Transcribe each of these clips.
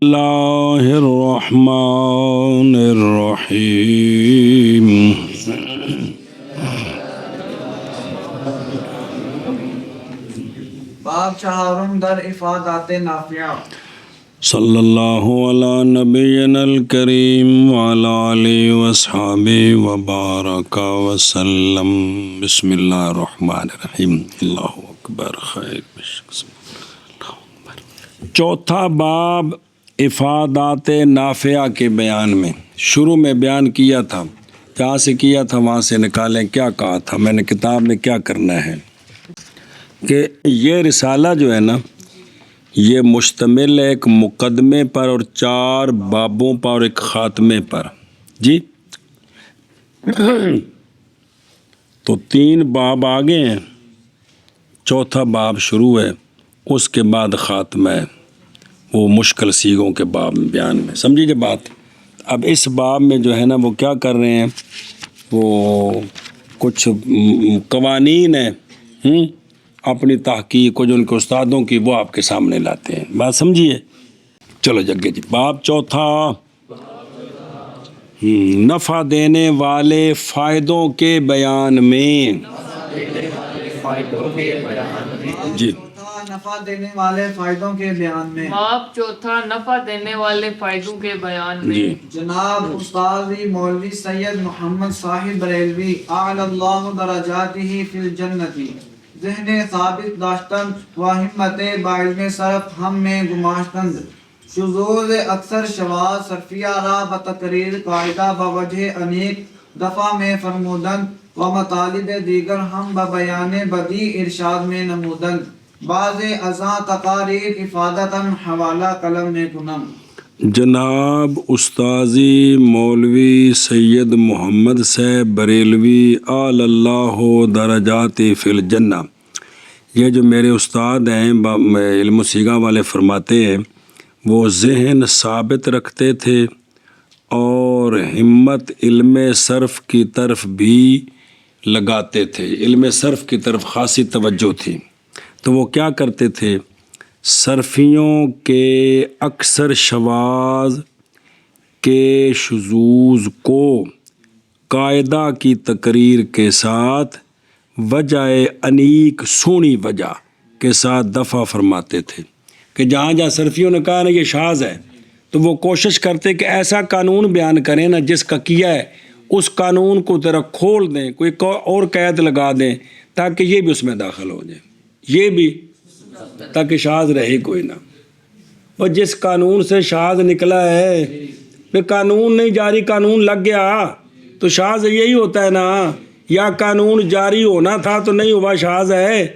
اللہ الرحمن الرحیم باب چہارم در افادات نافعہ صلی اللہ علی نبینا الکریم وعلی آلہ واصحابہ وبارک وسلم۔ بسم اللہ الرحمن الرحیم۔ اللہ اکبر خیر بشک۔ چوتھا باب افادات نافعہ کے بیان میں۔ شروع میں بیان کیا تھا، جہاں سے کیا تھا وہاں سے نکالیں۔ کیا کہا تھا میں نے کتاب میں؟ کیا کرنا ہے کہ یہ رسالہ جو ہے نا، یہ مشتمل ہے ایک مقدمے پر اور 4 بابوں پر اور ایک خاتمے پر۔ جی تو 3 باب آگے ہیں، چوتھا باب شروع ہے، اس کے بعد خاتمہ ہے، وہ مشکل صیغوں کے باب بیان میں۔ سمجھیے بات۔ اب اس باب میں جو ہے نا وہ کیا کر رہے ہیں، وہ کچھ قوانین ہیں اپنی تحقیق کو جو ان کے استادوں کی، وہ آپ کے سامنے لاتے ہیں۔ بات سمجھیے۔ چلو جگہ جی، باب چوتھا، نفع دینے والے فائدوں کے بیان میں۔ جی نفع دینے والے فائدوں کے بیان میں۔ باب چوتھا، نفع دینے والے فائدوں کے بیان میں۔ جی جناب استاد مولوی سید محمد صاحب بریلوی اعلی اللہ درجاتہ فی الجنت، ذہن ثابت داشتن و ہمت بعلم صرف ہم میں گماشتند، شذوذ اکثر شواذ صرفیہ را بتقریر قاعدہ بوجہ انیک دفعہ میں فرمودند و مطالب دیگر ہم ببیان بدیع ارشاد میں نمودند، بعض ازاں تقاریر افادتاً حوالہ قلم میں کنم۔ جناب استاذی مولوی سید محمد صاحب بریلوی اعلی اللہ درجات فی الجنہ، یہ جو میرے استاد ہیں علم و صیغہ والے، فرماتے ہیں وہ ذہن ثابت رکھتے تھے اور ہمت علم صرف کی طرف بھی لگاتے تھے۔ علم صرف کی طرف خاصی توجہ تھی، تو وہ کیا کرتے تھے، صرفیوں کے اکثر شواذ کے شذوذ کو قاعدہ کی تقریر کے ساتھ وجہ انیک سونی وجہ کے ساتھ دفع فرماتے تھے، کہ جہاں جہاں صرفیوں نے کہا نا یہ شاذ ہے، تو وہ کوشش کرتے کہ ایسا قانون بیان کریں نا جس کا کیا ہے اس قانون کو ذرا کھول دیں، کوئی اور قید لگا دیں تاکہ یہ بھی اس میں داخل ہو جائے، یہ بھی، تاکہ شاذ رہے کوئی نہ۔ اور جس قانون سے شاذ نکلا ہے، پھر قانون نہیں جاری، قانون لگ گیا تو شاذ یہی ہوتا ہے نا، یا قانون جاری ہونا تھا تو نہیں ہوا، شاذ ہے۔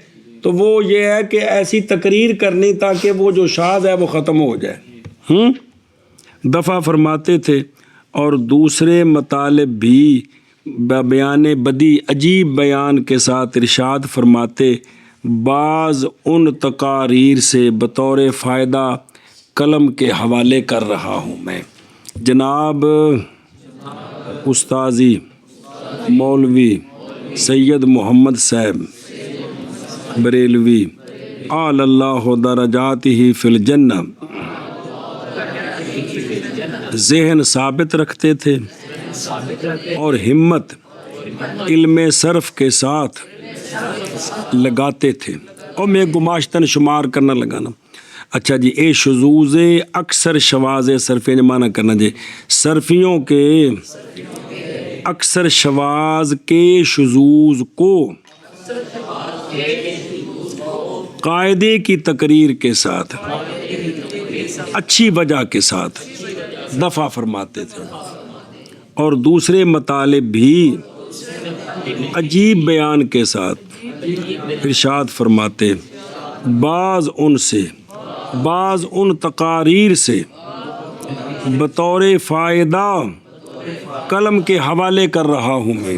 تو وہ یہ ہے کہ ایسی تقریر کرنی تاکہ وہ جو شاذ ہے وہ ختم ہو جائے۔ دفع فرماتے تھے، اور دوسرے مطالب بھی بیان بدیع عجیب بیان کے ساتھ ارشاد فرماتے، بعض ان تقاریر سے بطور فائدہ قلم کے حوالے کر رہا ہوں میں۔ جناب استاذی مولوی سید محمد صاحب بریلوی اعلی اللہ درجاتہ فی الجنہ ذہن ثابت رکھتے تھے اور ہمت علم صرف کے ساتھ لگاتے تھے، اور میں گماشتن شمار کرنا لگانا۔ اچھا جی، اے شذوذ اکثر شواذ صرفی نے معنی کرنا جی، صرفیوں کے اکثر شواذ کے شذوذ کو قاعدے کی تقریر کے ساتھ اچھی وجہ کے ساتھ دفع فرماتے تھے، اور دوسرے مطالب بھی عجیب بیان کے ساتھ ارشاد فرماتے، بعض ان تقاریر سے بطور فائدہ قلم کے حوالے کر رہا ہوں میں۔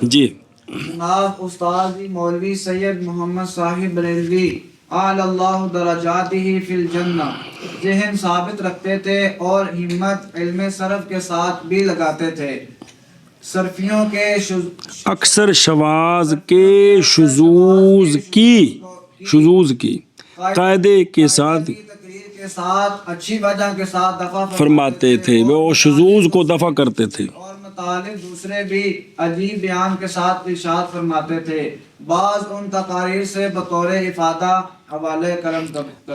جی جناب استاد مولوی سید محمد صاحب بریلوی اعلی اللہ درجاتہ فی الجنہ ذہن ثابت رکھتے تھے اور ہمت علم صرف کے ساتھ بھی لگاتے تھے، صرفیوں کے اکثر شواذ کے شذوذ کی قاعدے کے ساتھ کے ساتھ اچھی وجہ کے ساتھ دفع فرماتے تھے، وہ شذوذ کو دفع کرتے تھے۔ اور متعلق دوسرے بھی عجیب بیان کے ساتھ ارشاد فرماتے تھے۔ بعض ان تقاریر سے بطور افادہ حوالے کرم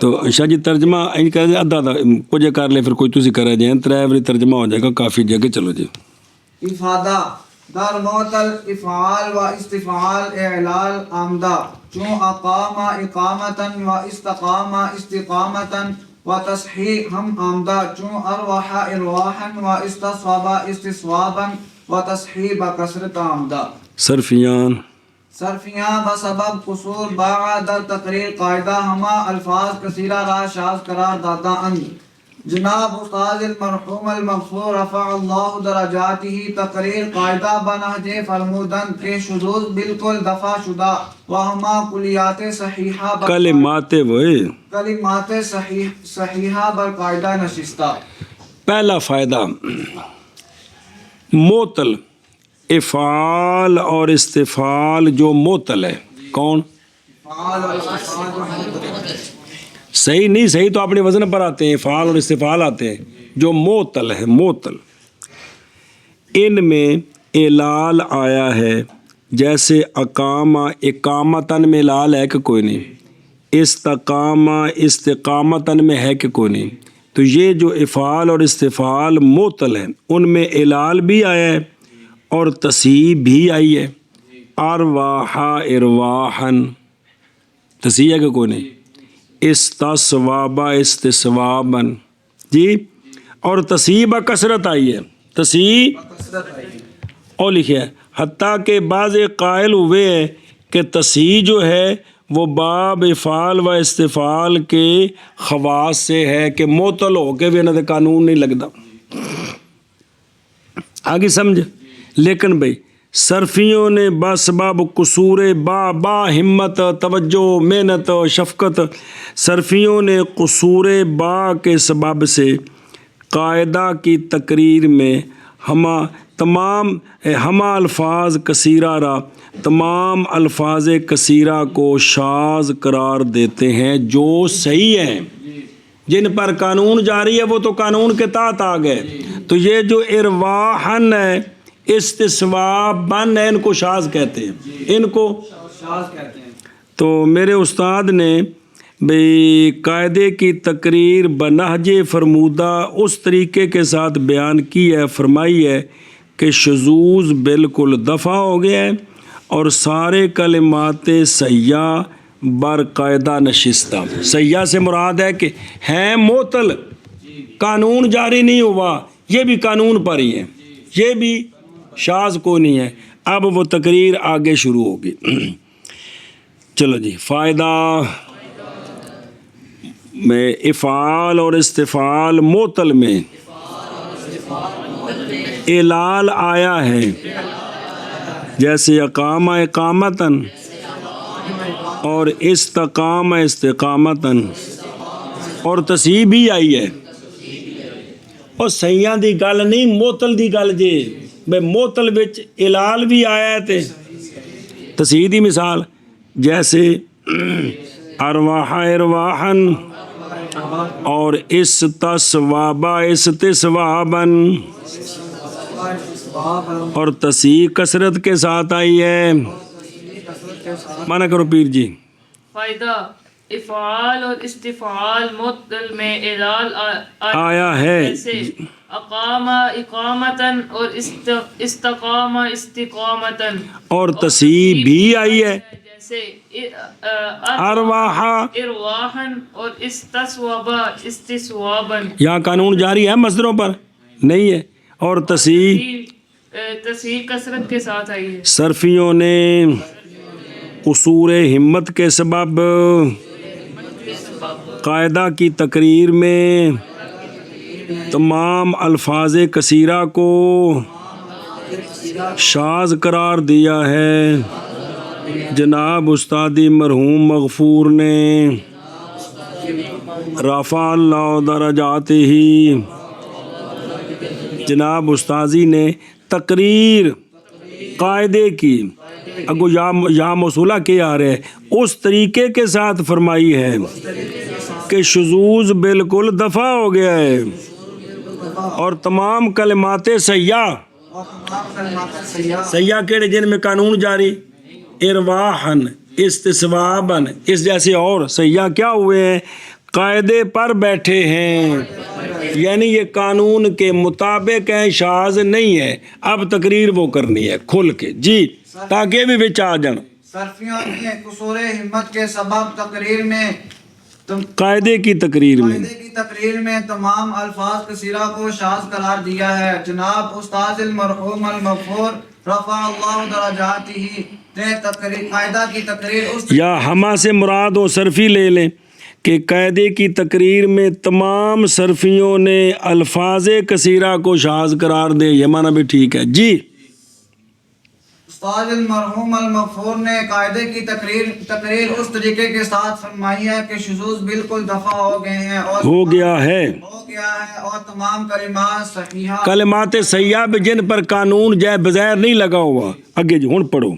تو شاہ جی ترجمہ این کر دے ادھا کچھ کر لے، پھر کوئی تسی کرا جائیں، ترائے ترجمہ ہو جائے گا، کافی جگہ چلو جی۔ افادہ در معطل افعال و استفعال اعلال آمدہ چون اقام اقامتاً و استقام استقامتاً و تصحیح ہم آمدہ چون ارواح ارواحاً و استصواب استصواباً و تصحیح بکثرت آمدہ۔ صرفیان صرفیاں بسبب قصور باع در تقریر قاعدہ ہما الفاظ کثیرہ را شاذ قرار داتا اند۔ جناب استاد المرحوم المغفور رفع اللہ درجاتہ تقریر قاعدہ بنہج فرمودن کہ شذوذ بالکل دفع شدہ وہما کلیات صحیحہ کلمات کلمات صحیحہ بر قاعدہ نشستہ۔ پہلا فائدہ، معطل افعال اور استفعال جو معطل ہے، کون؟ صحیح نہیں، صحیح تو اپنے وزن پر آتے ہیں، افعال اور استفعال آتے ہیں، جو معطل ہے، معطل ان میں اعلال آیا ہے، جیسے اقامہ اقامتاً میں اعلال ہے کہ کوئی نہیں، استقامہ استقامتاً میں ہے کہ کوئی نہیں۔ تو یہ جو افعال اور استفعال معطل ہیں ان میں اعلال بھی آیا ہے اور تصحیح بھی آئی ہے۔ ارواح ارواحن تصحیح ہے کہ کوئی نہیں، استصواب استصوابن جی، اور تصحیح بکثرت آئی ہے، تصحیح اور لکھے ہے، حتیٰ کہ بعض قائل ہوئے ہیں کہ تصحیح جو ہے وہ باب افعال و استفعال کے خواص سے ہے کہ معطل ہو کے بھی انہیں قانون نہیں لگتا، آگے سمجھ۔ لیکن بھئی صرفیوں نے بسبب قصور با ہمت توجہ محنت شفقت، صرفیوں نے قصور با کے سبب سے قاعدہ کی تقریر میں ہما الفاظ کثیرہ را تمام الفاظ کثیرہ کو شاذ قرار دیتے ہیں جو صحیح ہیں، جن پر قانون جاری ہے وہ تو قانون کے تحت آ گئے، تو یہ جو ارواحن ہے استصواباً ہے، ان کو شاذ کہتے ہیں، ان کو شاذ کہتے ہیں۔ تو میرے استاد نے بھئی قاعدے کی تقریر بنہج فرمودہ اس طریقے کے ساتھ بیان کی ہے، فرمائی ہے کہ شذوذ بالکل دفع ہو گیا ہے اور سارے کلمات سیاح بر قاعدہ نشستہ۔ سیاح سے مراد ہے کہ ہیں معطل، قانون جاری نہیں ہوا، یہ بھی قانون پر ہی ہے، یہ بھی شاذ کو نہیں ہے۔ اب وہ تقریر آگے شروع ہوگی۔ چلو جی، فائدہ میں افعال اور استفعال معطل میں اعلال آیا ہے، جیسے اقامہ اقامتاً اور استقام استقامتاً، اور تصحیح بھی آئی ہے۔ اور سیاں دی گل نہیں، معطل دی گل جے بے معطل وچ اعلال بھی آیا ہے تے تصحیح دی مثال، جیسے ارواح ارواحن اور استصوابا استصوابن، اور تصحیح کثرت کے ساتھ آئی ہے۔ مانا کرو پیر جی۔ فائدہ، افعال اور استفعال معطل میں اعلال آیا ہے، جیسے اقام اقامتاً اور استقام استقامتاً، اور تصحیح بھی آئی ہے، جیسے ارواح۔ ارواحاً اور استصواب استصواباً، یہاں قانون جاری ہے مصدروں پر نہیں ہے، اور تصحیح کثرت کے ساتھ آئی ہے۔ صرفیوں نے قصور ہمت کے سبب قاعدہ کی تقریر میں تمام الفاظ کثیرہ کو شاذ قرار دیا ہے۔ جناب استادی مرحوم مغفور نے رفع اللہ درجاتہ، جناب استاذی نے تقریر قاعدے کی، اگو یا موصولہ کے آ رہے اس طریقے کے ساتھ فرمائی ہے کہ شذوذ بالکل دفع ہو گیا ہے اور تمام کلمات سیاح اور تمام کلمات سیاح سیاح کیڑے جن میں قانون جاری ارواحن استصوابن اس جیسے اور سیاح کیا ہوئے ہیں قاعدے پر بیٹھے ہیں یعنی یہ قانون کے مطابق ہے شاذ نہیں ہے اب تقریر وہ کرنی ہے کھل کے جی تاکہ یہ بھی وچ آ جان صرفیوں نے قصور ہمت کے سبب تقریر میں قاعدے کی تقریر میں قاعدے کی تقریر میں تمام الفاظ کثیرہ کو شاذ قرار دیا ہے جناب استاذ المرحوم المغفور رفع اللہ درجاتہ نے تقریر قاعدہ کی تقریر اس یا ہما سے مراد و صرفی لے لیں کہ قاعدے کی تقریر میں تمام صرفیوں نے الفاظ کثیرہ کو شاذ قرار دے یہ معنی بھی ٹھیک ہے جی استاد المرحوم المغفور نے قاعدے کی تقریر اس طریقے کے ساتھ فرمائی ہے کہ شذوذ بالکل دفع ہو گئے ہیں اور ہو گیا ہے اور تمام کلمات صحیحہ کلمات سیاح جن پر قانون جے بظاہر نہیں لگا ہوا اگے جی ہن پڑھو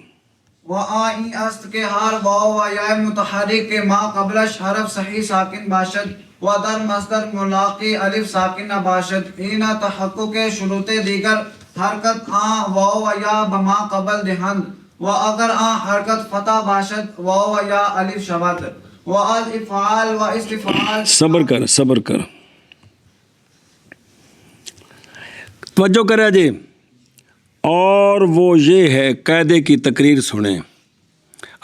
وآئی است کے حال واو و یا متحرک کے ما قبلش حرف صحیح ساکن باشد و در مصدر ملاقی الف ساکن باشد اینا تحقق شروط دیگر حرکت آن واو و یا بما قبل دہند و اگر آن حرکت فتح باشد واو و یا الف شبد و از افعال و استفعال صبر کر توجہ کرے جی اور وہ یہ ہے قاعدے کی تقریر سنیں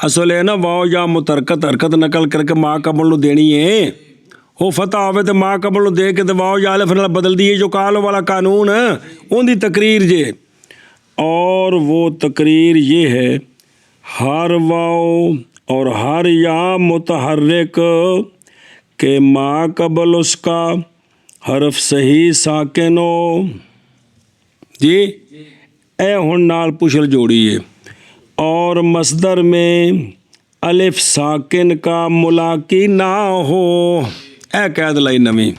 اصل ہے نا واو یا مترکت حرکت نقل کر کے ما قبل نو دینی ہے وہ فتح ہوئے تو ما قبل نو دے کے تو واو یا الف نال بدل دیئے جو کالو والا قانون ہے ان دی تقریر جے اور وہ تقریر یہ ہے ہر واو اور ہر یا متحرک کہ ما قبل اس کا حرف صحیح ساکن ہو جی اے ہن نال پشل جوڑیے اور مصدر میں الف ساکن کا ملاقی نہ ہو اے قید لائی نویں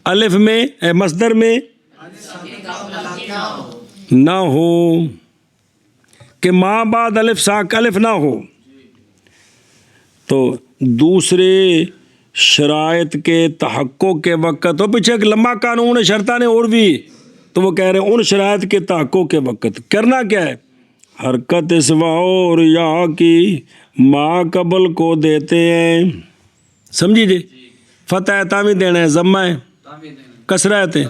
الف میں اے مصدر میں نہ ہو کہ ماں بعد الف نہ ہو تو دوسرے شرائط کے تحقق کے وقت وہ پیچھے ایک لمبا قانون ہے شرطاں نے اور بھی تو وہ کہہ رہے ہیں ان شرائط کے تحقق کے وقت کرنا کیا ہے حرکت اس واو اور یا کی ما قبل کو دیتے ہیں سمجھی جی فتح ہے تامی دینا ہے ضمہ ہے کسرات ہے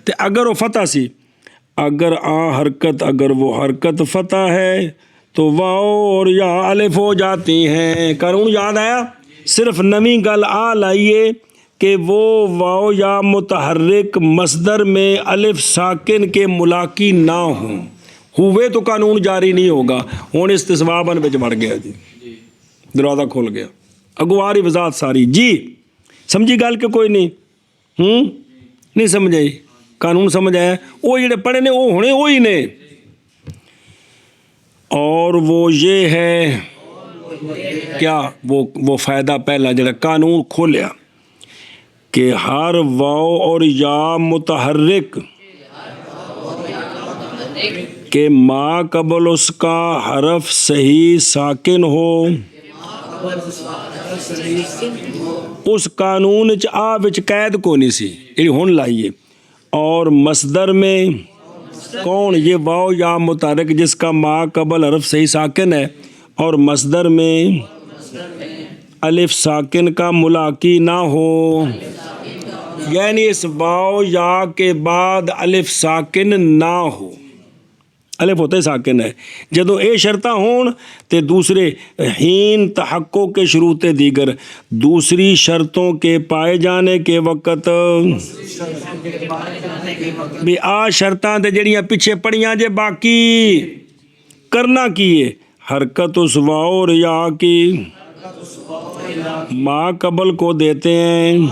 تو اگر وہ فتح سی اگر اگر وہ حرکت فتح ہے تو واو اور یا الف ہو جاتی ہیں قانون یاد آیا صرف نویں گل لائیے کہ وہ واو یا متحرک مصدر میں الف ساکن کے ملاقی نہ ہوں ہوئے تو قانون جاری نہیں ہوگا ہوں استصواباً بچ بڑھ گیا جی دروازہ کھول گیا اگواری وضاحت ساری جی سمجھی گل کہ کوئی نہیں سمجھائی قانون سمجھ آیا وہ جڑے پڑھے نے وہ ہونے وہی نے اور وہ یہ ہے کیا وہ فائدہ پہلا جڑا قانون کھولیا کہ ہر واو اور یا متحرک کہ ما قبل اس کا حرف صحیح ساکن ہو اس قانون وچ قید کو نہیں سی یہ ہن لائیے اور مصدر میں کون یہ واو یا متحرک جس کا ما قبل حرف صحیح ساکن ہے اور مصدر میں الف ساکن کا ملاقی نہ ہو یعنی اس واو یا کے بعد الف ساکن نہ ہو الف ہوتا ہے ساکن ہے جدو اے شرطاں ہون تے دوسرے ہین تحقق کے شروط دیگر دوسری شرطوں کے پائے جانے کے وقت بھی شرطاں تے جڑیاں پیچھے پڑیاں جے باقی کرنا کیے حرکت اس واو اور یا کی ما قبل کو دیتے ہیں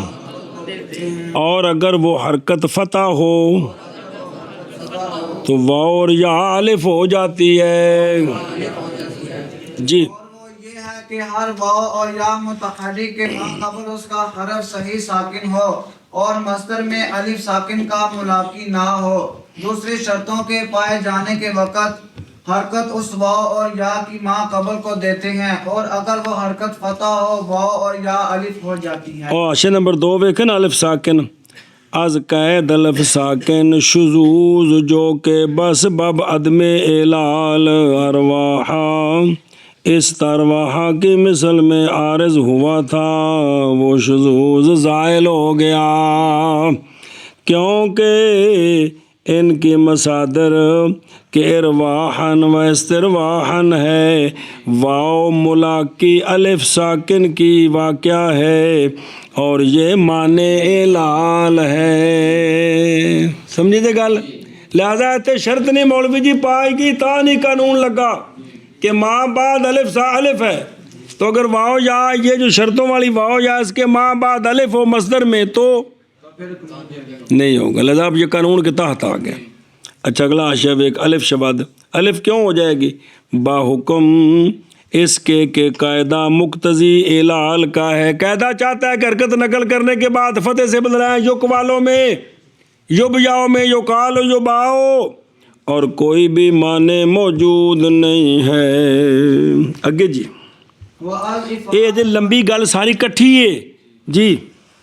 اور اگر وہ حرکت فتح ہو تو واو اور یا الف ہو جاتی ہے جی اور وہ یہ ہے کہ ہر واو اور یا متحرک کے ما قبل اس کا حرف صحیح ساکن ہو اور مصدر میں الف ساکن کا ملاقی نہ ہو دوسری شرطوں کے پائے جانے کے وقت حرکت اس واو اور یا کی ماں قبل کو دیتے ہیں اور اگر وہ حرکت فتح ہو واو اور یا الف ہو جاتی ہے۔ اور اشے نمبر 2 ویکھن الف ساکن از قید الف ساکن شذوذ جو کہ بس بب عدم اعلال ارواحا اس ترواحا کی مثل میں عارض ہوا تھا وہ شذوذ زائل ہو گیا کیونکہ ان کی مصادر کہ ارواحن و استرواحن ہے واو ملاقی الف ساکن کی واقعہ ہے اور یہ معنی اعلال ہے۔ سمجھے جے گل؟ لہذا تے شرط نہیں مولوی جی پائی کی تا نہیں قانون لگا کہ ماں بعد الف سا الف ہے تو اگر واو یا یہ جو شرطوں والی واو یا اس کے ماں بعد الف ہو مصدر میں تو نہیں ہوگا، لہذا اب یہ قانون کے تحت آ گیا۔ اچھا اگلا حاشیہ ایک الف شبد الف کیوں ہو جائے گی؟ با حکم اس کے کہ قاعدہ مقتضی اعلال کا ہے، قاعدہ چاہتا ہے کہ حرکت نقل کرنے کے بعد فتح سے بدلائیں یک والوں میں یب یاؤ میں یقال و یباؤ اور کوئی بھی معنی موجود نہیں ہے۔ اگے جی یہ جی لمبی گل ساری کٹھی ہے جی۔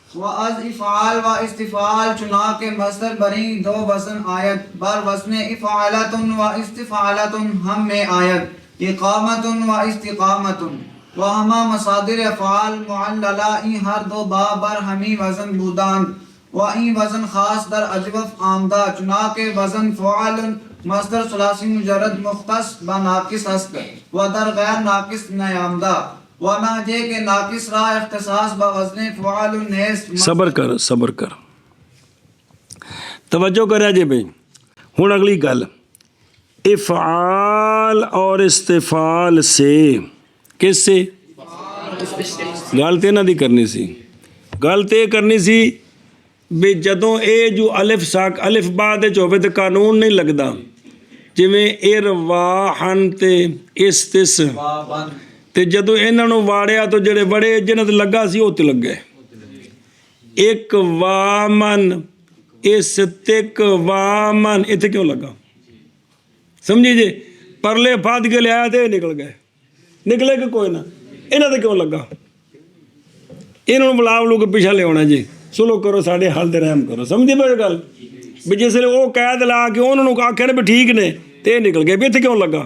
وَأَذْ افعال و استفعال چنا کے مصدر بری دو وزن آیت بر وزن افعالت و استفعالت ہم میں آیت اقامت و استقامت و ہما مصادر افعال معللہ ای ہر دو با بر ہمی وزن بودان و ای وزن خاص در اجوف آمدہ چنا کے وزن فعال مصدر ثلاثی مجرد مختص با ناقص است و در غیر ناقص نیامدہ وَنَا جے کہ ناقص را اختصاص بوزن فعال نیس صبر کر توجہ کرے جی بھائی ہوں اگلی گل افعال اور استفعال سے کس سے گل تے نہ دی کرنی سی گل تے کرنی سی بھی جدوں اے جو الف ساک الف بعد ہوے تے قانون نہیں لگدا جویں ارواحن تے استس تے جدو انہاں نوں واڑیا تو جڑے بڑے جنہاں تے لگا سی او تے لگ گئے ایک وامن استق وامن ایتھے کیوں لگا سمجھی جی پرلے پھاد کے لے آیا تے نکل گئے نکلے کہ کوئی نہ انہاں تے کیوں لگا انہاں نوں بلا لو کے پیچھے لے آنا جی سلو کرو ساڈے حال تے رحم کرو سمجھی پے گل بھی جس لے او قید لا کے انہاں نوں آکھیا بھی ٹھیک نے تے نکل گئے بھی ایتھے کیوں لگا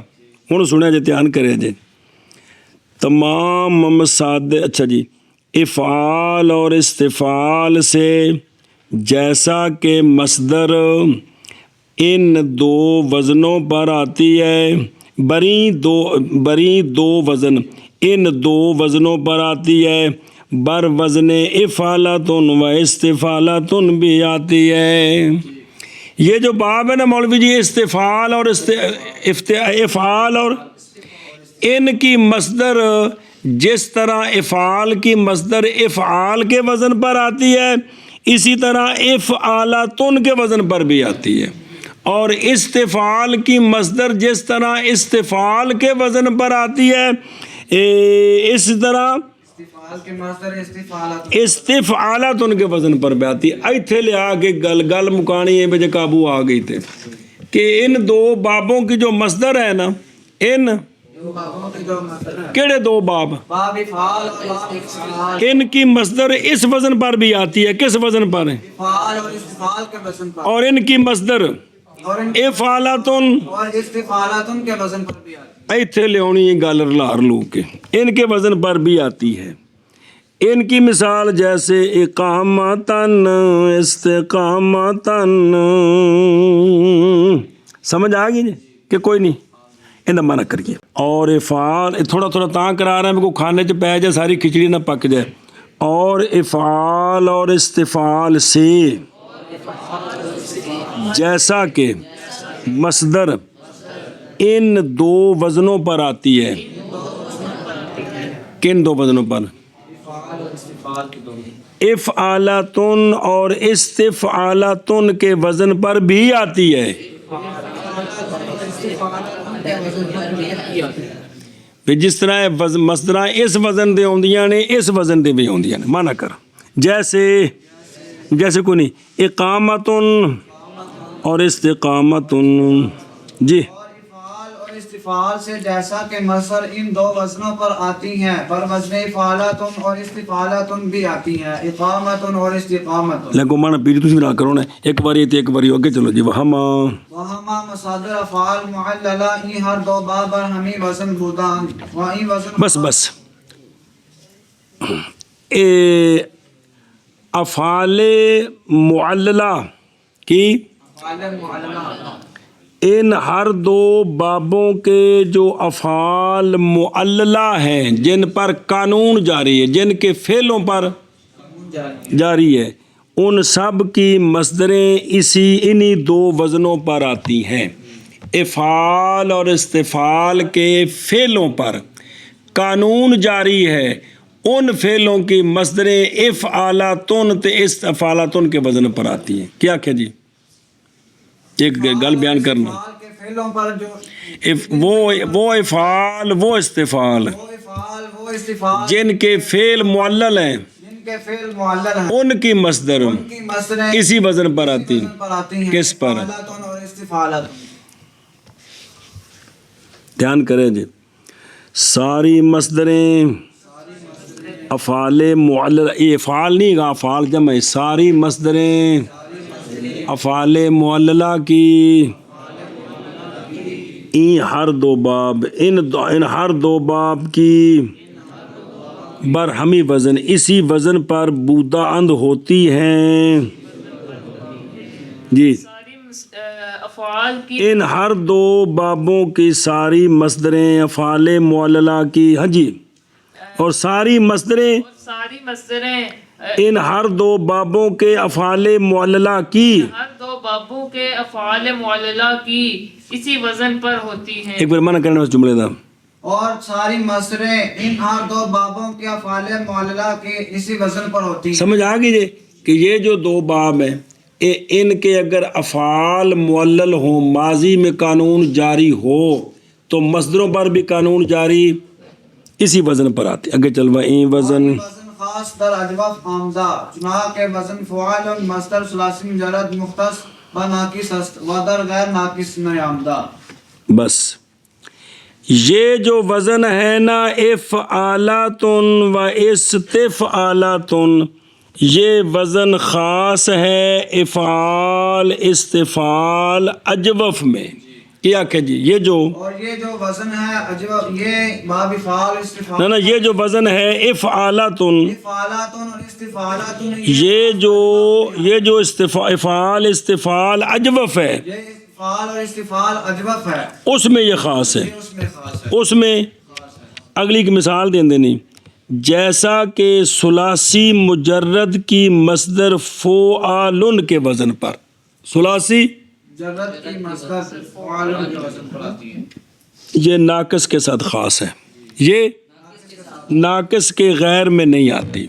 ہن سنیا جی دھیان کرے جی تمام مصاد اچھا جی افعال اور استفعال سے جیسا کہ مصدر ان دو وزنوں پر آتی ہے بری دو وزن ان دو وزنوں پر آتی ہے بر وزن افعالتن و استفعالتن بھی آتی ہے۔ یہ جو باب ہے نا مولوی جی استفعال اور افعال اور ان کی مصدر جس طرح افعال کی مصدر افعال کے وزن پر آتی ہے اسی طرح افعالتن کے وزن پر بھی آتی ہے اور استفعال کی مصدر جس طرح استفعال کے وزن پر آتی ہے اس طرح استفعالتن کے وزن پر بھی آتی ہے۔ ایتھے لے آ کے گل مکانی ہے بجے قابو آ گئی تھے کہ ان دو بابوں کی جو مصدر ہے نا ان کیڑے دو باب ان کی مصدر اس وزن پر بھی آتی ہے کس وزن پر ہے اور ان کی مصدر افعالتن کے وزن پر بھی آتی ہے۔ ایتھے لیونی ہے گل رلار لو کے ان کے وزن پر بھی آتی ہے۔ ان کی مثال جیسے اقامتن استقامتن سمجھ آ گئی جی کہ کوئی نہیں انہیں منع کریے اور افعال تھوڑا تھوڑا تاں کرا رہا ہے کو کھانے چ پہ جائے ساری کھچڑی نہ پک جائے اور افعال اور استفعال سے جیسا کہ مصدر ان دو وزنوں پر آتی ہے کن دو وزنوں پر افعالتن اور استفعالتن کے وزن پر بھی آتی ہے جس طرح مصدر اس وزن دے ہوندیاں نے اس وزن دے بھی ہوندیاں نے مانا کر جیسے کوئی نہیں اقامتن اور استقامتن جی استفعال سے جیسا کہ مصدر ان دو وزنوں پر آتی ہیں، پر وزن افعالتن اور استفعالتن بھی آتی ہیں، اقامتن اور استقامتن۔ لیکن مانا پیری تسی بھی نہ کرو نا، ایک باری تے ایک باری ہوگے چلو جی وہما وہما مصادر افعال معللہ ای ہر دو بابر ہمیں وزن بودان وہی وزن بس افعال معللہ کی افعال معللہ ان ہر دو بابوں کے جو افعال معللہ ہیں، جن پر قانون جاری ہے، جن کے فعلوں پر جاری ہے، ان سب کی مصدریں انہی دو وزنوں پر آتی ہیں۔ افعال اور استفعال کے فعلوں پر قانون جاری ہے، ان فعلوں کی مصدریں افعالاتن تے استفعالاتن کے وزن پر آتی ہیں۔ کیا جی ایک گل بیان کرنا، افعال کے فعلوں پر جو وہ افعال وہ استفعال وہ افعال وہ استفعال جن کے فعل معلل ہیں، جن کے فعل معلل ہیں، ان کی مصدر ان کی مصدریں اسی وزن پر آتی وزن پر آتی ہیں، کس پر؟ افعالتن اور استفعالتن۔ دھیان کریں جی، ساری مصدریں افعال معلل، یہ افعال نہیں گا، افعال جمع، ساری مصدریں افعال معللہ کی ہر دو باب ان ہر دو باب کی برہمی وزن اسی وزن پر بودا اند ہوتی ہیں جی۔ ساری افعال کی ان ہر دو بابوں کی ساری مصدریں افعال معللہ کی، ہاں جی، اور ساری مصدریں ساری مصدریں ان ہر دو بابوں کے افعال معللہ کی، ہر دو بابوں کے افعال معللہ کی اسی وزن پر ہوتی ہیں۔ ایک بار معنی کرنے اس جملے دا، اور ساری مصدریں ان ہر دو بابوں کے افعال معللہ کے اسی وزن پر ہوتی ہیں۔ سمجھ آ گئی جی کہ یہ جو دو باب ہیں ان کے اگر افعال معلل ہوں، ماضی میں قانون جاری ہو تو مصدروں پر بھی قانون جاری اسی وزن پر آتی۔ اگے چلوا این وزن وزن خاص در اجوف آمزہ چنانکہ وزن فعال مصدر ثلاثی مجرد مختص و ناقص است و در غیر ناقص نیامدہ۔ بس یہ جو وزن ہے نا افعالاتن و استفعالاتن، یہ وزن خاص ہے افعال استفعال اجوف میں۔ کیا کہ جی یہ جو اور یہ جو وزن ہے اجوف، یہ باب افعال استفعال نا یہ جو وزن ہے افعالاتن، افعالاتن اور استفعالاتن، یہ جو افعال استفعال اجوف ہے، یہ افعال اور استفعال اجوف ہے، اس میں یہ خاص ہے۔ یہ اس میں خاص ہے۔ اس میں اگلی کی مثال دیں دینی، جیسا کہ ثلاثی مجرد کی مصدر فعالن کے وزن پر، ثلاثی جرد کی مصدر فعال کے وزن پر آتی ہے۔ یہ ناقص کے ساتھ خاص ہے، یہ ناقص کے غیر میں نہیں آتی۔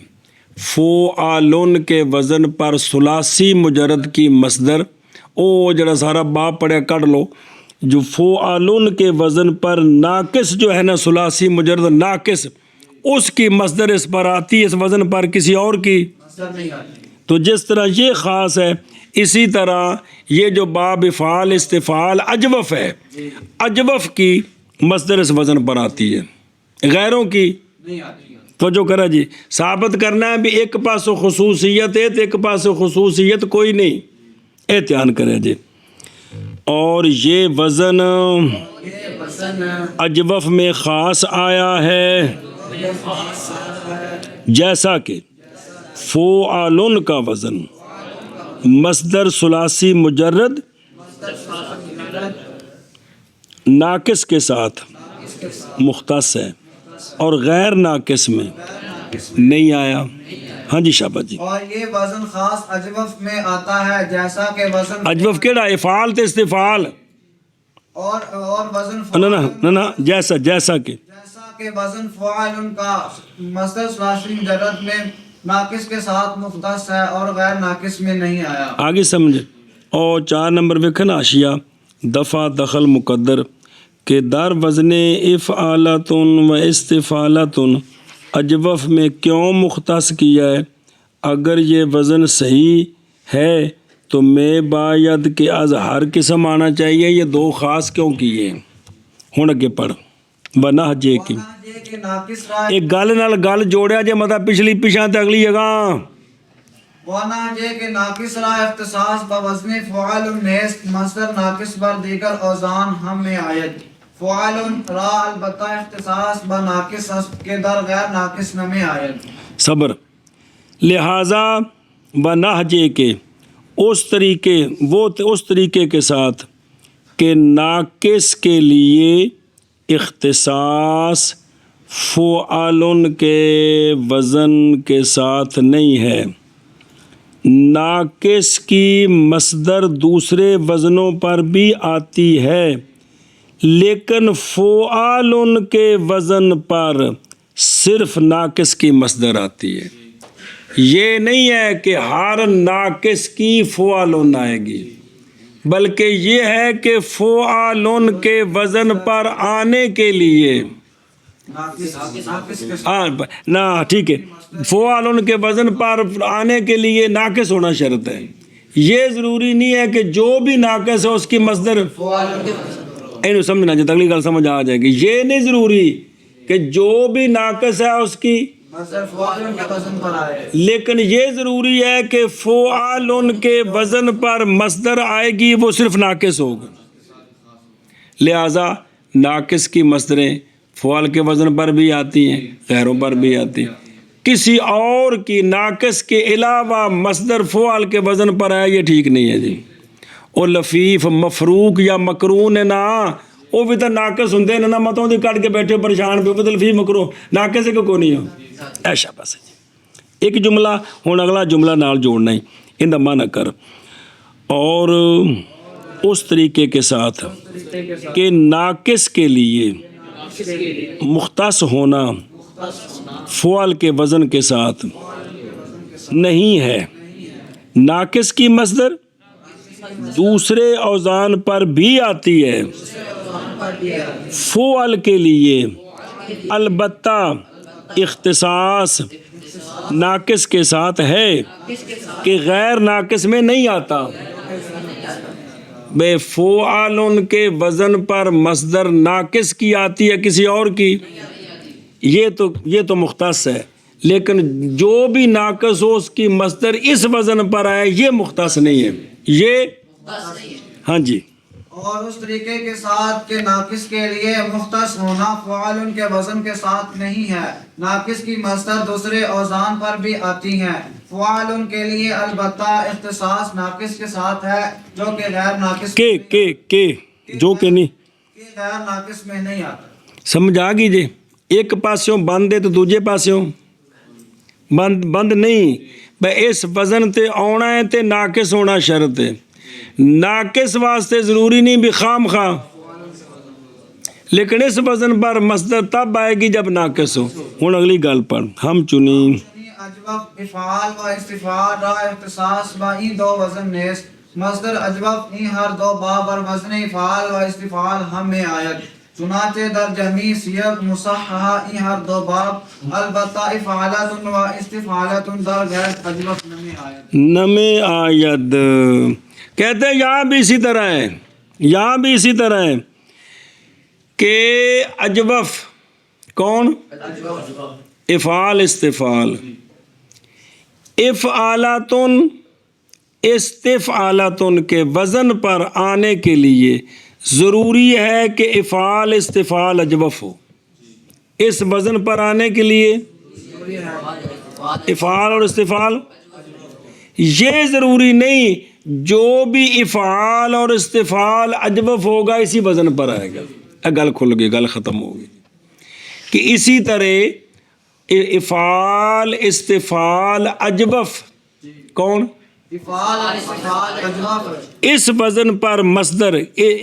فعالن کے وزن پر ثلاثی مجرد کی مصدر، او جڑا سارا باپ پڑھیا کر لو، جو فعالن کے وزن پر ناقص جو ہے نا ثلاثی مجرد ناقص، اس کی مصدر اس پر آتی ہے، اس وزن پر کسی اور کی۔ مصدر نہیں آتی۔ تو جس طرح یہ خاص ہے، اسی طرح یہ جو باب افعال استفعال اجوف ہے، اجوف کی مصدر اس وزن پر آتی ہے، غیروں کی نہیں آتی۔ تو جو کرا جی ثابت کرنا ہے بھی ایک پاس خصوصیت ہے تو ایک پاس خصوصیت کوئی نہیں، احتیاط کرے جی۔ اور یہ وزن یہ وزن اجوف میں خاص آیا ہے، جیسا کہ فعالن کا وزن مصدر ثلاثی مجرد ناقص کے ساتھ مختص ہے اور غیر ناقص میں نہیں آیا۔ ہاں جی شاباش جی۔ اور یہ وزن خاص اجوف میں آتا ہے، جیسا کہ وزن اجوف کیڑا افعال تے استفعال، اور وزن نا نا نا نا جیسا جیسا کہ وزن فعال کا مصدر ثلاثی مجرد میں ناقص کے ساتھ مختص ہے اور غیر ناقص میں نہیں آیا۔ آگے سمجھے۔ اور 4 نمبر وکھنا اشیاء دفع دخل مقدر کہ در وزن افعالاتن و استفعالاتن اجوف میں کیوں مختص کیا ہے؟ اگر یہ وزن صحیح ہے تو میں باید کہ از ہر قسم آنا چاہیے، یہ 2 خاص کیوں کیے ہیں؟ ਹੁਣ ਅੱਗੇ ਪੜ੍ਹ ਬਨਾ ਜੇ ਕੀ ونہجے کے ناقص رائے ਇਹ ਗੱਲ ਨਾਲ ਗੱਲ ਜੋੜਿਆ ਜੇ ਮਤਲਬ ਪਿਛਲੀ ਪਿਛਾਂ ਤੇ ਅਗਲੀ ਅਗਾਂਹ ونہجے کے ناقص رائے اختصاص بوزن فعال نیست مصدر ناقص بر دیگر اوزان ہم میں آید فعال را البتہ اختصاص با ناقص است کے در غیر ناقص نمی آید صبر لہٰذا بنہجے کے اس طریقے کے ساتھ کہ ناقص کے لیے اختصاص فعال کے وزن کے ساتھ نہیں ہے، ناقص کی مصدر دوسرے وزنوں پر بھی آتی ہے لیکن فعال کے وزن پر صرف ناقص کی مصدر آتی ہے۔ یہ نہیں ہے کہ ہر ناقص کی فعال آئے گی، بلکہ یہ ہے کہ فعال کے وزن پر آنے کے لیے نہ ٹھیک ہے، فعال کے وزن پر آنے کے لیے ناقص ہونا شرط ہے۔ یہ ضروری نہیں ہے کہ جو بھی ناقص ہے اس کی مصدر اینو سمجھنا چاہتا، اگلی گل سمجھ آ جائے گی۔ یہ نہیں ضروری کہ جو بھی ناقص ہے اس کی مصدر فعال کے وزن پر آئے، لیکن یہ ضروری ہے کہ فعال کے وزن پر مصدر آئے گی وہ صرف ناقص ہوگا، لہذا ناقص کی مصدریں فعال کے وزن پر بھی آتی ہیں، غیروں پر بھی آتی ہیں۔ کسی اور کی ناقص کے علاوہ مصدر فعال کے وزن پر آیا یہ ٹھیک نہیں ہے جی۔ اور لفیف مفروق یا مقرون ہے نا، وہ بھی تو ناقص ہوں نا، متوں دی کٹ کے بیٹھے پریشان پہ وہ تو لفیف مقرون ناقص ہے کہ کوئی نہیں ہو ایشا بس جی۔ ایک جملہ ہوں اگلا جملہ نال جوڑنا ہی ان دا معنی کر، اور اس طریقے کے ساتھ کہ ناقص کے لیے مختص ہونا فعال کے وزن کے ساتھ نہیں ہے، ناقص کی مصدر دوسرے اوزان پر بھی آتی ہے، فعال کے لیے البتہ اختصاص ناقص کے ساتھ ہے کہ غیر ناقص میں نہیں آتا۔ بے فعال کے وزن پر مصدر ناقص کی آتی ہے کسی اور کی، یہ تو مختص ہے، لیکن جو بھی ناقص ہو اس کی مصدر اس وزن پر آئے یہ مختص نہیں ہے، یہ ہاں جی۔ اور اس طریقے کے ساتھ کہ ناقص کے لیے مختص ہونا فعال کے وزن کے ساتھ نہیں ہے، ناقص کی مصدر دوسرے اوزان پر بھی آتی ہیں، فعال کے لیے البتہ اختصاص ناقص کے ساتھ ہے جو کہ غیر ناقص جو کہ نہیں کہ غیر ناقص میں نہیں آتا۔ سمجھ آ گئی جی۔ ایک پاسوں بند ہے تو دوجے پاسوں بند نہیں، بھائی اس وزن تے آنا ہے تے ناقص ہونا شرط ہے، ناقص واسطے ضروری نہیں بھی خام خواہ، لیکن اس وزن پر مصدر تب آئے گی جب ناقص ہو۔ ہوں اگلی گل پر ہم چنی اجوف افعال و استفعال را اختصاص با این دو وزن نیست، مصدر اجوف این ہر دو باب بر وزن افعال و استفعال ہم میں آید، چنانچہ در جمعی سیغ مصححہ این ہر دو باب البتہ افعالات و استفعالات در غیر اجوف نمی آید۔ کہتے ہیں یہاں بھی اسی طرح ہے کہ اجوف کون؟ افعال استفعال، افعالاتن استفعالاتن کے وزن پر آنے کے لیے ضروری ہے کہ افعال استفعال اجوف ہو، اس وزن پر آنے کے لیے افعال اور استفعال، یہ ضروری نہیں جو بھی افعال اور استفعال اجوف ہوگا اسی وزن پر آئے گا۔ گل کھل گئی، گل ختم ہوگی کہ اسی طرح افعال استفعال اجوف کون؟ اس وزن پر مصدر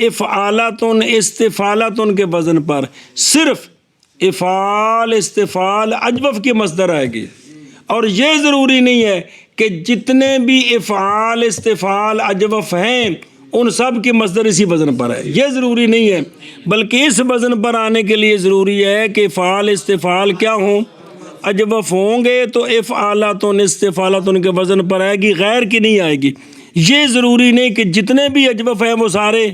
افعالاتن استفعالاتن کے وزن پر صرف افعال استفعال اجوف کی مصدر آئے گی، اور یہ ضروری نہیں ہے کہ جتنے بھی افعال استفعال اجوف ہیں ان سب کی مصدر اسی وزن پر ہے، یہ ضروری نہیں ہے، بلکہ اس وزن پر آنے کے لیے ضروری ہے کہ افعال استفعال کیا ہوں؟ اجوف ہوں گے تو افعالاتن استفعالاتن کے وزن پر آئے گی، غیر کی نہیں آئے گی۔ یہ ضروری نہیں کہ جتنے بھی اجوف ہیں وہ سارے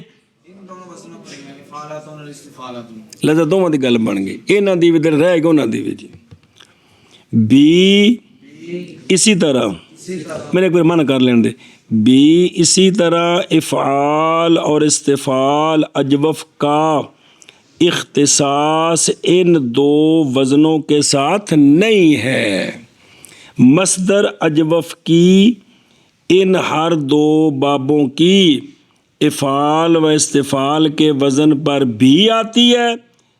اور استفالۃ لہذا دونوں کی گل بن گئی انہاں دی بھی دل رہ گئی انہاں دی بھی جی بی اسی طرح میرے ایک بار منع کر لین دے بی اسی طرح افعال اور استفعال اجوف کا اختصاص ان دو وزنوں کے ساتھ نہیں ہے مصدر اجوف کی ان ہر دو بابوں کی افعال و استفعال کے وزن پر بھی آتی ہے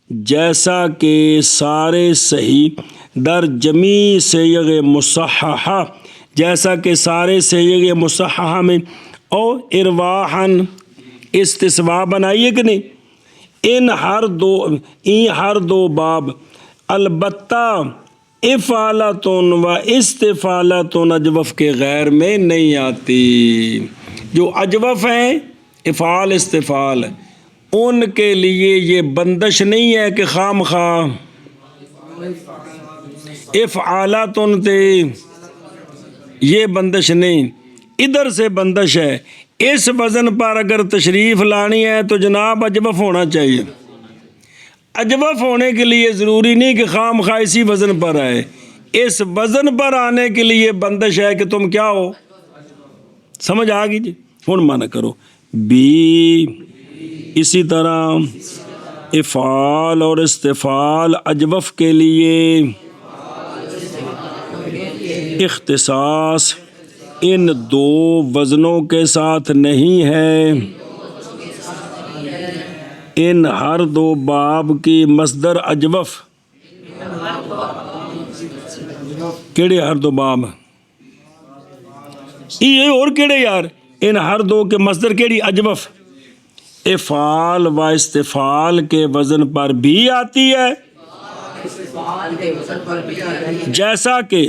جیسا کہ سارے صحیح در جمیع صیغ مصححہ جیسا کہ سارے صیغ مصححہ میں او ارواحاً استثناء بنائیے کہ نہیں ان ہر دو باب البتہ افعالتن و استفعالتن اجوف کے غیر میں نہیں آتی جو اجوف ہیں افعال استفعال ان کے لیے یہ بندش نہیں ہے کہ خام خواہ افعالتن تے یہ بندش نہیں ادھر سے بندش ہے اس وزن پر اگر تشریف لانی ہے تو جناب اجوف ہونا چاہیے اجوف ہونے کے لیے ضروری نہیں کہ خام خواہ اسی وزن پر آئے اس وزن پر آنے کے لیے بندش ہے کہ تم کیا ہو سمجھ آ گئی جی ہن مانا کرو بی اسی طرح افعال اور استفعال اجوف کے لیے اختصاص ان دو وزنوں کے ساتھ نہیں ہے ان ہر دو باب کی مصدر اجوف کیڑے ہر دو باب یہ اور کیڑے یار ان ہر دو کے مصدر کیڑی اجوف افعال و استفعال کے وزن پر بھی آتی ہے جیسا کہ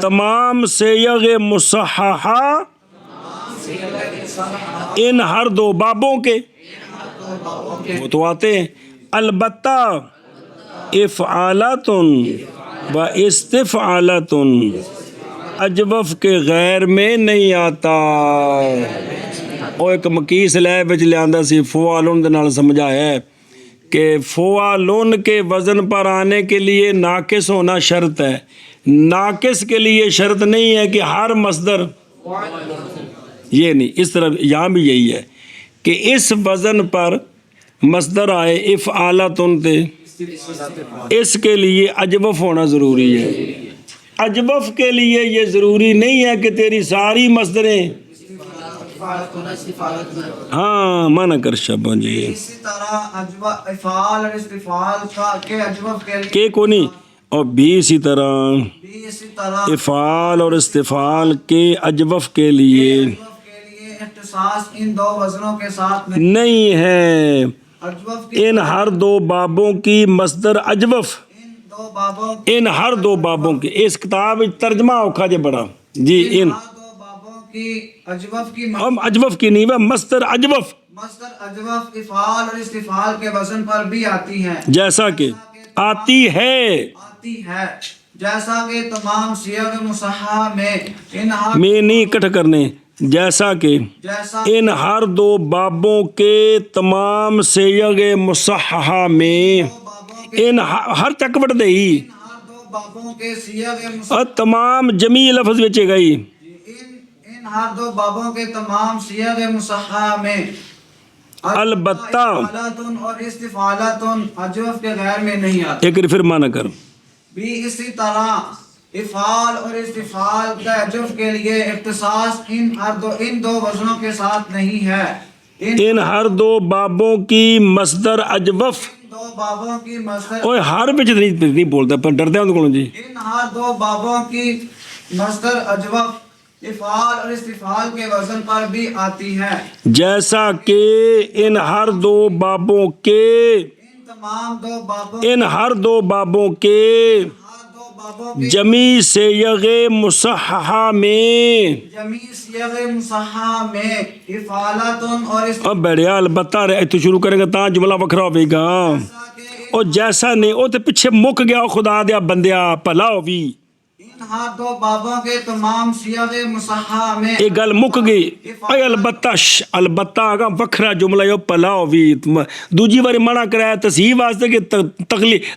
تمام صیغ مصححہ ان ہر دو بابوں کے وہ تو آتے ہیں البتہ افعالتن و استفعالتن اجوف کے غیر میں نہیں آتا اور ایک مکیس لے بچ لیاندہ سی فعالن دے نال سمجھایا ہے کہ فعالن کے وزن پر آنے کے لیے ناقص ہونا شرط ہے ناقص کے لیے شرط نہیں ہے کہ ہر مصدر یہ نہیں اس طرح یہاں بھی یہی ہے کہ اس وزن پر مصدر آئے افعالتن تے اس کے لیے اجوف ہونا ضروری ہے اجوف کے لیے یہ ضروری نہیں ہے کہ تیری ساری مصدریں ہاں مانا کر شبہ جی اسی طرح افعال اور استفعال کے اجوف کے لیے کہ کو نہیں اور بھی اسی طرح بھی اسی طرح افعال اور استفعال کے اجوف کے لیے اجوف کے لیے اختصاص ان دو وزنوں کے ساتھ نہیں نہیں ہے اجوف کی ان ہر دو بابوں کی مصدر اجوف ان دو بابوں ان ہر دو بابوں کی اس کتاب ترجمہ اوکھا جے بڑا جی ان دو بابوں کی اجوف کی ہم اجوف کی نہیں وہ مصدر اجوف مصدر اجوف افعال اور استفعال کے وزن پر بھی آتی ہے جیسا کہ آتی ہے جیسا کہ تمام صیغ مصححہ میں ان ہر میں نہیں اکٹھا کرنے جیسا کہ جیسا ان ہر دو بابوں کے تمام صیغ مصححہ میں ان ہر چکوٹ دے ہی ہر دو بابوں کے صیغ اور تمام جمیع لفظ وچے گئی ان ہر دو بابوں کے تمام صیغ مصححہ میں البتہ افعالتن اور استفعالتن اجوف کے غیر میں نہیں آتے ایک پھر مانا کر بھی اسی طرح افعال اور استفعال کا اجوف کے لیے اختصاص ان دو وزنوں کے ساتھ نہیں ہے ان ہر دو بابوں کی مصدر اجوف دو بابوں کی مصدر اوے ہر وچ نہیں بولتا پر ڈردے ہوں کولوں جی ان ہر دو بابوں کی مصدر اجوف افعال اور استفعال کے وزن پر بھی آتی ہے جیسا کہ ان ہر دو بابوں کے تمام دو بابوں ان ہر دو بابوں کے ہر دو بابوں کی جمیع صیغ مصححہ میں جمیع صیغ مصححہ میں افعالتن اور اب بیڑیا البتہ رہے تو شروع کریں گے تاں جملہ وکھرا ہوئے گا اور جیسا نہیں او تے پیچھے مک گیا خدا دیا بندیا بھلا ہووی ان ہر دو بابوں کے تمام صیغ مصحح میں یہ گل مک گئی اے البتہ آگا وکھرا جملہ یو پلاؤ بھی دوجی باری منع کرایا تصحیح واسطے کہ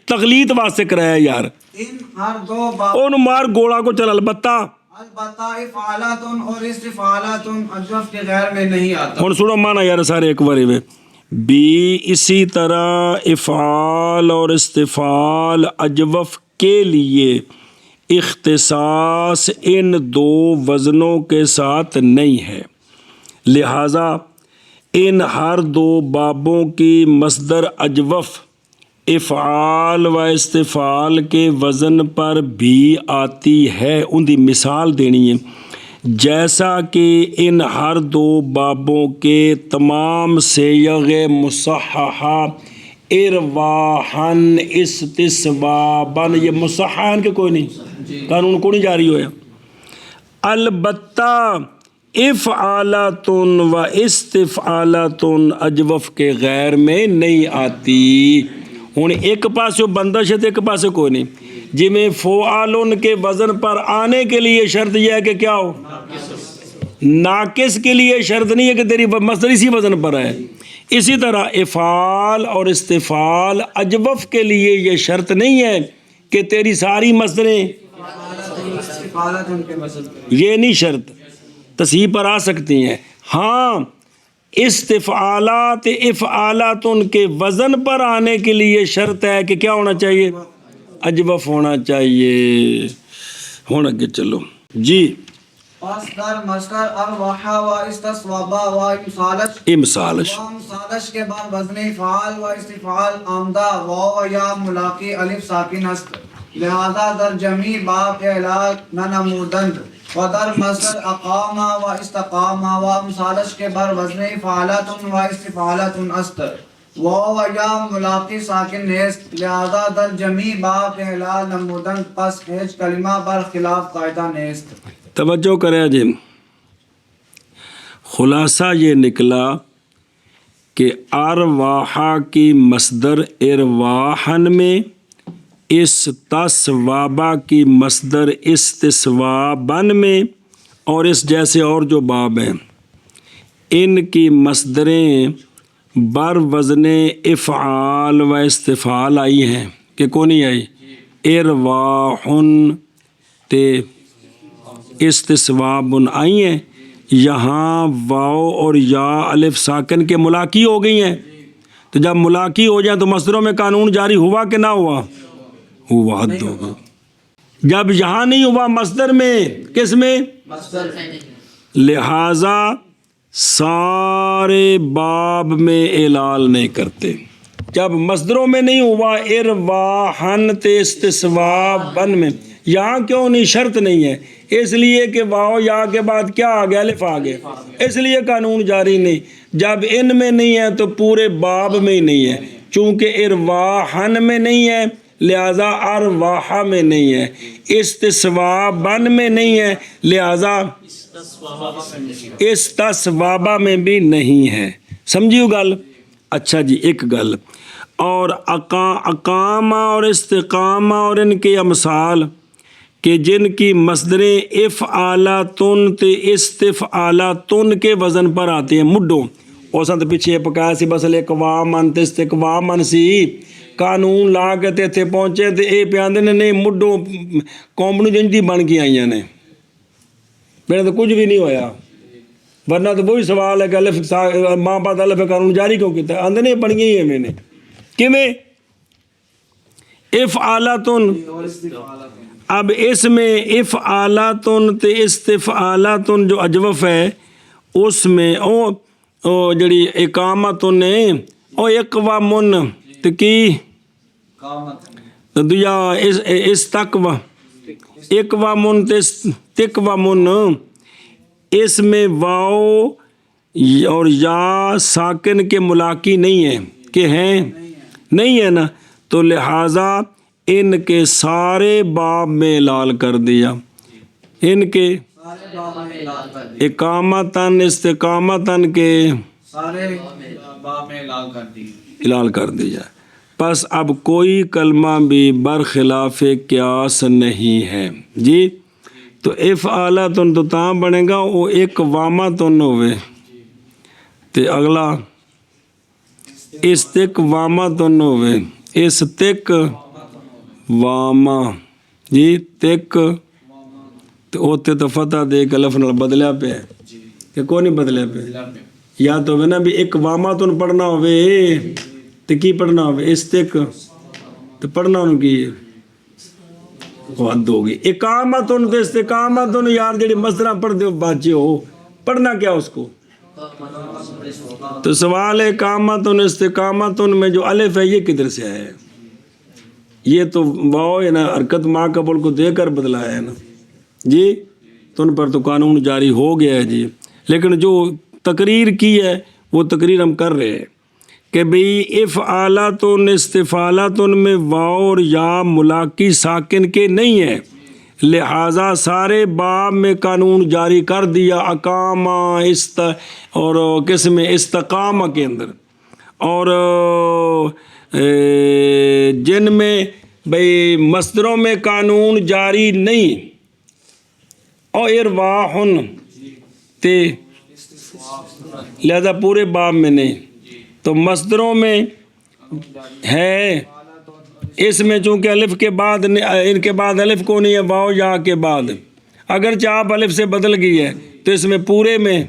تقلید واسطے کرایا یار ان ہر دو بابوں اونوں مار گوڑا کو چل البتہ البتہ افعالاتن اور استفعالاتن اجوف کے غیر میں نہیں آتا. ہن سنو مانا یار سارے ایک باری میں بھی اسی طرح افعال اور استفعال اجوف کے لیے اختصاص ان دو وزنوں کے ساتھ نہیں ہے، لہٰذا ان ہر دو بابوں کی مصدر اجوف افعال و استفعال کے وزن پر بھی آتی ہے. ان دی مثال دینی ہے جیسا کہ ان ہر دو بابوں کے تمام صیغ مصححہ ارواحاً استصواباً، یہ مصححاً کے کوئی نہیں قانون کو نہیں جاری ہویا. البتہ افعالاتن و استفعالاتن اجوف کے غیر میں نہیں آتی. ہوں ایک پاسے بندش ہے تو ایک پاسے کوئی نہیں. جی میں فعالن کے وزن پر آنے کے لیے شرط یہ ہے کہ کیا ہو، ناقص کے لیے شرط نہیں ہے کہ تیری مصدر اسی وزن پر ہے. اسی طرح افعال اور استفعال اجوف کے لیے یہ شرط نہیں ہے کہ تیری ساری مصدریں، استفعالاتن کے وزن پر یہ نہیں شرط، تصحیح پر آ سکتی ہیں. ہاں استفعالات افعالاتن کے وزن پر آنے کے لیے شرط ہے کہ کیا ہونا چاہیے، اجوف ہونا چاہیے. ہوں اگے چلو جی. مصدر مصدر ارواحا و استصوابا و امثالش امثالش و امثالش کے بعد وزن فعال و استفعال آمدہ واو و یا ملاقی الف ساکن است، لہذا در جمیع باب اعلال ننمودند. و در مصدر اقام و استقام و امثالش کے بعد وزن فعالات و استفعالات است، واو و یا ملاقی ساکن نیست، لہذا در جمیع باب اعلال نمودند. پس ہیچ کلمہ بر خلاف قاعدہ نیست. توجہ کرے جی. خلاصہ یہ نکلا کہ ارواحا کی مصدر ارواحن میں، استصوابا کی مصدر استصوابن میں، اور اس جیسے اور جو باب ہیں ان کی مصدریں بر وزن افعال و استفعال آئی ہیں کہ کون نہیں آئی، ارواحن تے استصوابن آئی ہیں. یہاں واو اور یا الف ساکن کے ملاقی ہو گئی ہیں، تو جب ملاقی ہو جائیں تو مصدروں میں قانون جاری ہوا کہ نہ ہوا، ہوا. حد ہو گئی. جب یہاں نہیں ہوا مصدر میں، کس میں، لہذا سارے باب میں اعلال نہیں کرتے. جب مصدروں میں نہیں ہوا ارواحن تے استصوابن میں، یہاں کیوں نہیں، شرط نہیں ہے، اس لیے کہ واو یا کے بعد کیا آ گیا، الف آ گیا، اس لیے قانون جاری نہیں. جب ان میں نہیں ہے تو پورے باب میں ہی نہیں ہے. چونکہ ارواحن میں نہیں ہے لہذا ارواحا میں نہیں ہے، استصوابن میں نہیں ہے لہذا استصوابا میں بھی نہیں ہے. سمجھیو گل. اچھا جی ایک گل اور اقامہ اور استقامہ اور ان کے امثال کہ جن کی مصدریں افعالاتن تے استفعالاتن کے وزن پر آتے ہیں. مڈو اوساں تے پیچھے پکایا سی بس اقوامن تے استقوامن سی، قانون لا کے تے اتنے پہنچے تے اے پہ آندے نے نہیں مڈو قوم جنتی بن کے آئیاں نے، میرا تو کچھ بھی نہیں ہویا. ورنہ تو وہی سوال ہے کہ الف ماں بعد الف قانون جاری کیوں کیتا ہے، آندے نہیں بن گئی ہیں میں نے کیویں افعالاتن. اب اس میں افعالاتن تے استفعالاتن جو اجوف ہے اس میں او جڑی اقامتن ہے او اقوامن تے کی دویا استقوا اقوامن تے تقوامن، اس میں واو اور یا ساکن کے ملاقی نہیں ہے کہ ہیں، نہیں ہے نا، تو لہٰذا ان کے سارے باب میں اعلال کر دیا. ان کے اقامتن استقامتن کے سارے باب میں اعلان کر دی. اعلال کر دیا. پس اب کوئی کلمہ بھی برخلاف قیاس نہیں ہے جی. تو افعالتن تو تاں بنے گا وہ ایک وامتن ہوئے تے اگلا استقوامتن ہوئے استق واما جی تک تو اوتے تو فتح دے کے لفظ نال بدلیا پہ ہے کہ کوئی نہیں بدلیا پہ. یا تو نا بھی ایک وامتن پڑھنا ہوئے تو کی پڑھنا ہوئے استق تو پڑھنا انہوں کی حد ہوگی. اقامتن تو استقامتن یار جڑی مصدر پڑھ دے باچے ہو پڑھنا کیا اس کو. تو سوال ہے اقامتن استقامتن میں جو الف ہے یہ کدھر سے ہے. یہ تو واو ہے نا حرکت ما قبل کو دے کر بدلا ہے نا جی. تو ان پر تو قانون جاری ہو گیا ہے جی. لیکن جو تقریر کی ہے وہ تقریر ہم کر رہے ہیں کہ بھئی افعالتن استفعالتن میں واو اور یا ملاقی ساکن کے نہیں ہے، لہٰذا سارے باب میں قانون جاری کر دیا اقامہ اور کس میں استقامہ کے اندر. اور جن میں بھئی مصدروں میں قانون جاری نہیں اور ارواحن تے لہذا پورے باب میں نہیں. تو مصدروں میں ہے اس میں چونکہ الف کے بعد ان کے بعد الف کو نہیں ہے واو یا کے بعد اگرچہ آپ الف سے بدل گئی ہے تو اس میں پورے میں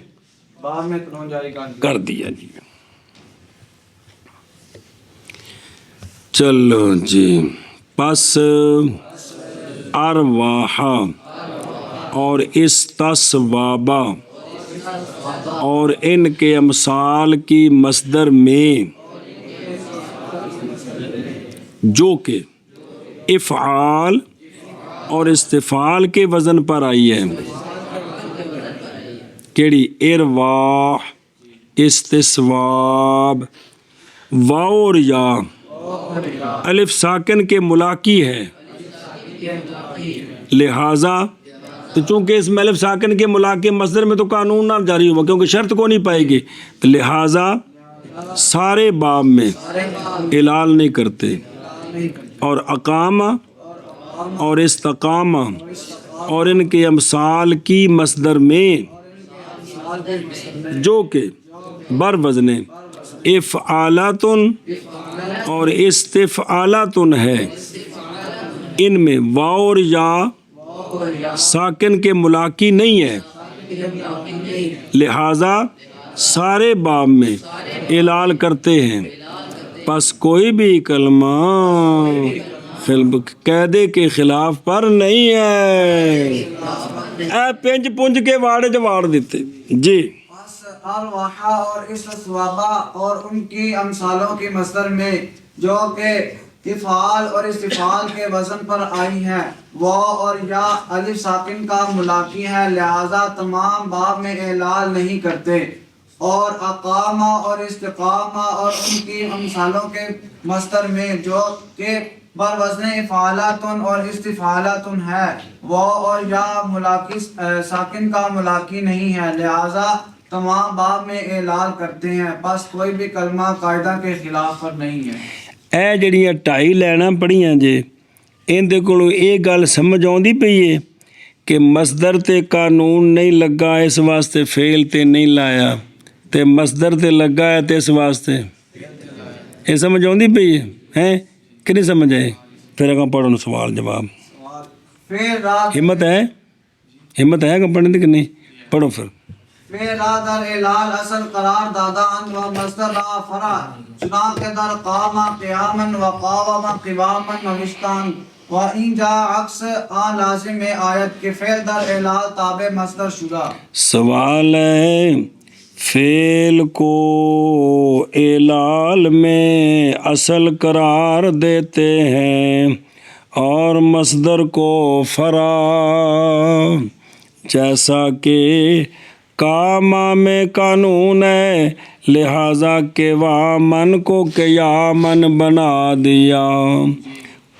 باب میں قانون جاری کر دیا جی. چلو جی. پس ارواح اور استصوابا اور ان کے امثال کی مصدر میں جو کہ افعال اور استفعال کے وزن پر آئی ہے کیڑی ارواح استصواب واو اور یا الف ساکن کے ملاقی ہے، لہٰذا تو چونکہ اس میں الف ساکن کے ملاقی مصدر میں تو قانون نہ جاری ہوا کیونکہ شرط کو نہیں پائے گی، تو لہٰذا سارے باب میں اعلال نہیں کرتے. اور اقامہ اور استقامہ اور ان کے امثال کی مصدر میں جو کہ بر وزن افعالاتن اور استفعالاتن ہے، ان میں واو اور یا ساکن کے ملاقی نہیں ہے، لہٰذا سارے باب میں اعلال کرتے ہیں. پس کوئی بھی کلمہ قاعدے کے خلاف پر نہیں ہے. اے پنج پنج کے واڑے جواڑ دیتے جی. ارواح اور استصوابہ اور ان کی امثالوں کی مصدر میں جو کہ افعال اور استفعال کے وزن پر آئی ہے، واو اور یا الف ساکن کا ملاقی ہے، لہذا تمام باب میں اعلال نہیں کرتے. اور اقامہ اور استقامہ اور ان کی امثالوں کے مصدر میں جو کہ بر وزن افعالاتن اور استفعالاتن ہے، واو اور یا ملاقی ساکن کا ملاقی نہیں ہے، لہذا تمام باب میں اعلال کرتے ہیں. بس کوئی بھی کلمہ قاعدہ کے خلاف پر نہیں ہے. اے جڑیاں 2.5 لائناں پڑھیاں جے اندے کولوں یہ گل سمجھ آؤندی پئی ہے کہ مصدر تے قانون نہیں لگا اس واسطے فعل تے نہیں لایا تے مصدر تے لگا ہے تے اس واسطے یہ سمجھ آؤندی پئی ہے کہ نہیں سمجھ آئے. پھر اگاں پڑھو سوال جواب. ہمت ہے کہ پڑھنے دی کہ نہیں؟ پڑھو پھر. فعلا در اعلال اصل قرار دادا ان و مصدر را فرع چنانکہ در قام قیامن و قاوم قوامن نوشتان و این جا عکس آن لازم آیت کے فعل در اعلال تابع مصدر شدہ. سوال ہے فعل کو اعلال میں اصل قرار دیتے ہیں اور مصدر کو فرع، جیسا کہ کاما میں قانون ہے لہٰذا قوامن کو قیامن بنا دیا.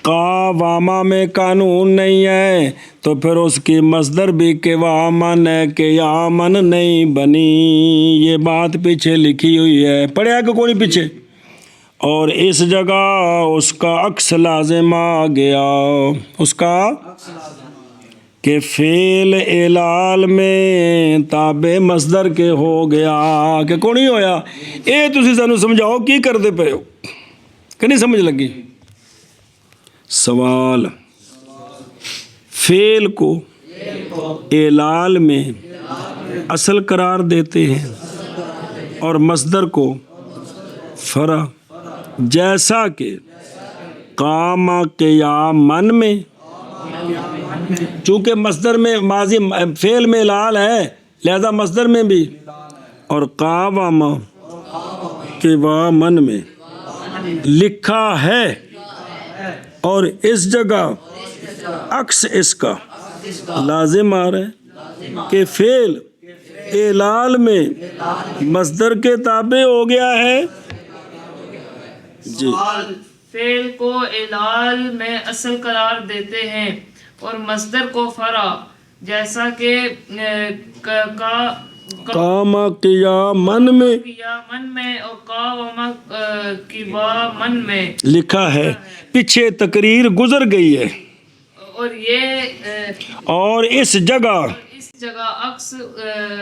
قواما میں قانون نہیں ہے تو پھر اس کی مصدر بھی قوامن ہے، قیامن نہیں بنی. یہ بات پیچھے لکھی ہوئی ہے، پڑھیا کہ کوئی پیچھے. اور اس جگہ اس کا عکس لازم آ گیا، اس کا کہ فعل اعلال میں تابع مصدر کے ہو گیا کہ کون نہیں ہویا۔ اے تسی سانو سمجھاؤ کی کرتے پے ہو کہ نہیں سمجھ لگی؟ سوال، فعل کو اعلال میں اصل قرار دیتے ہیں اور مصدر کو فرع، جیسا کہ قام قیامن میں، چونکہ مصدر میں ماضی فعل میں اعلال ہے لہذا مصدر میں بھی، اور قام قیامن میں لکھا ہے، اور اس جگہ عکس اس کا لازم آ رہا ہے کہ فعل اعلال میں مصدر کے تابع ہو گیا ہے۔ جی، فعل کو اعلال میں اصل قرار دیتے ہیں اور مصدر کو فرع، جیسا کہ قام قیامن میں اور قام قیامن میں لکھا ہے، پیچھے تقریر گزر گئی ہے، اور یہ اور اس جگہ عکس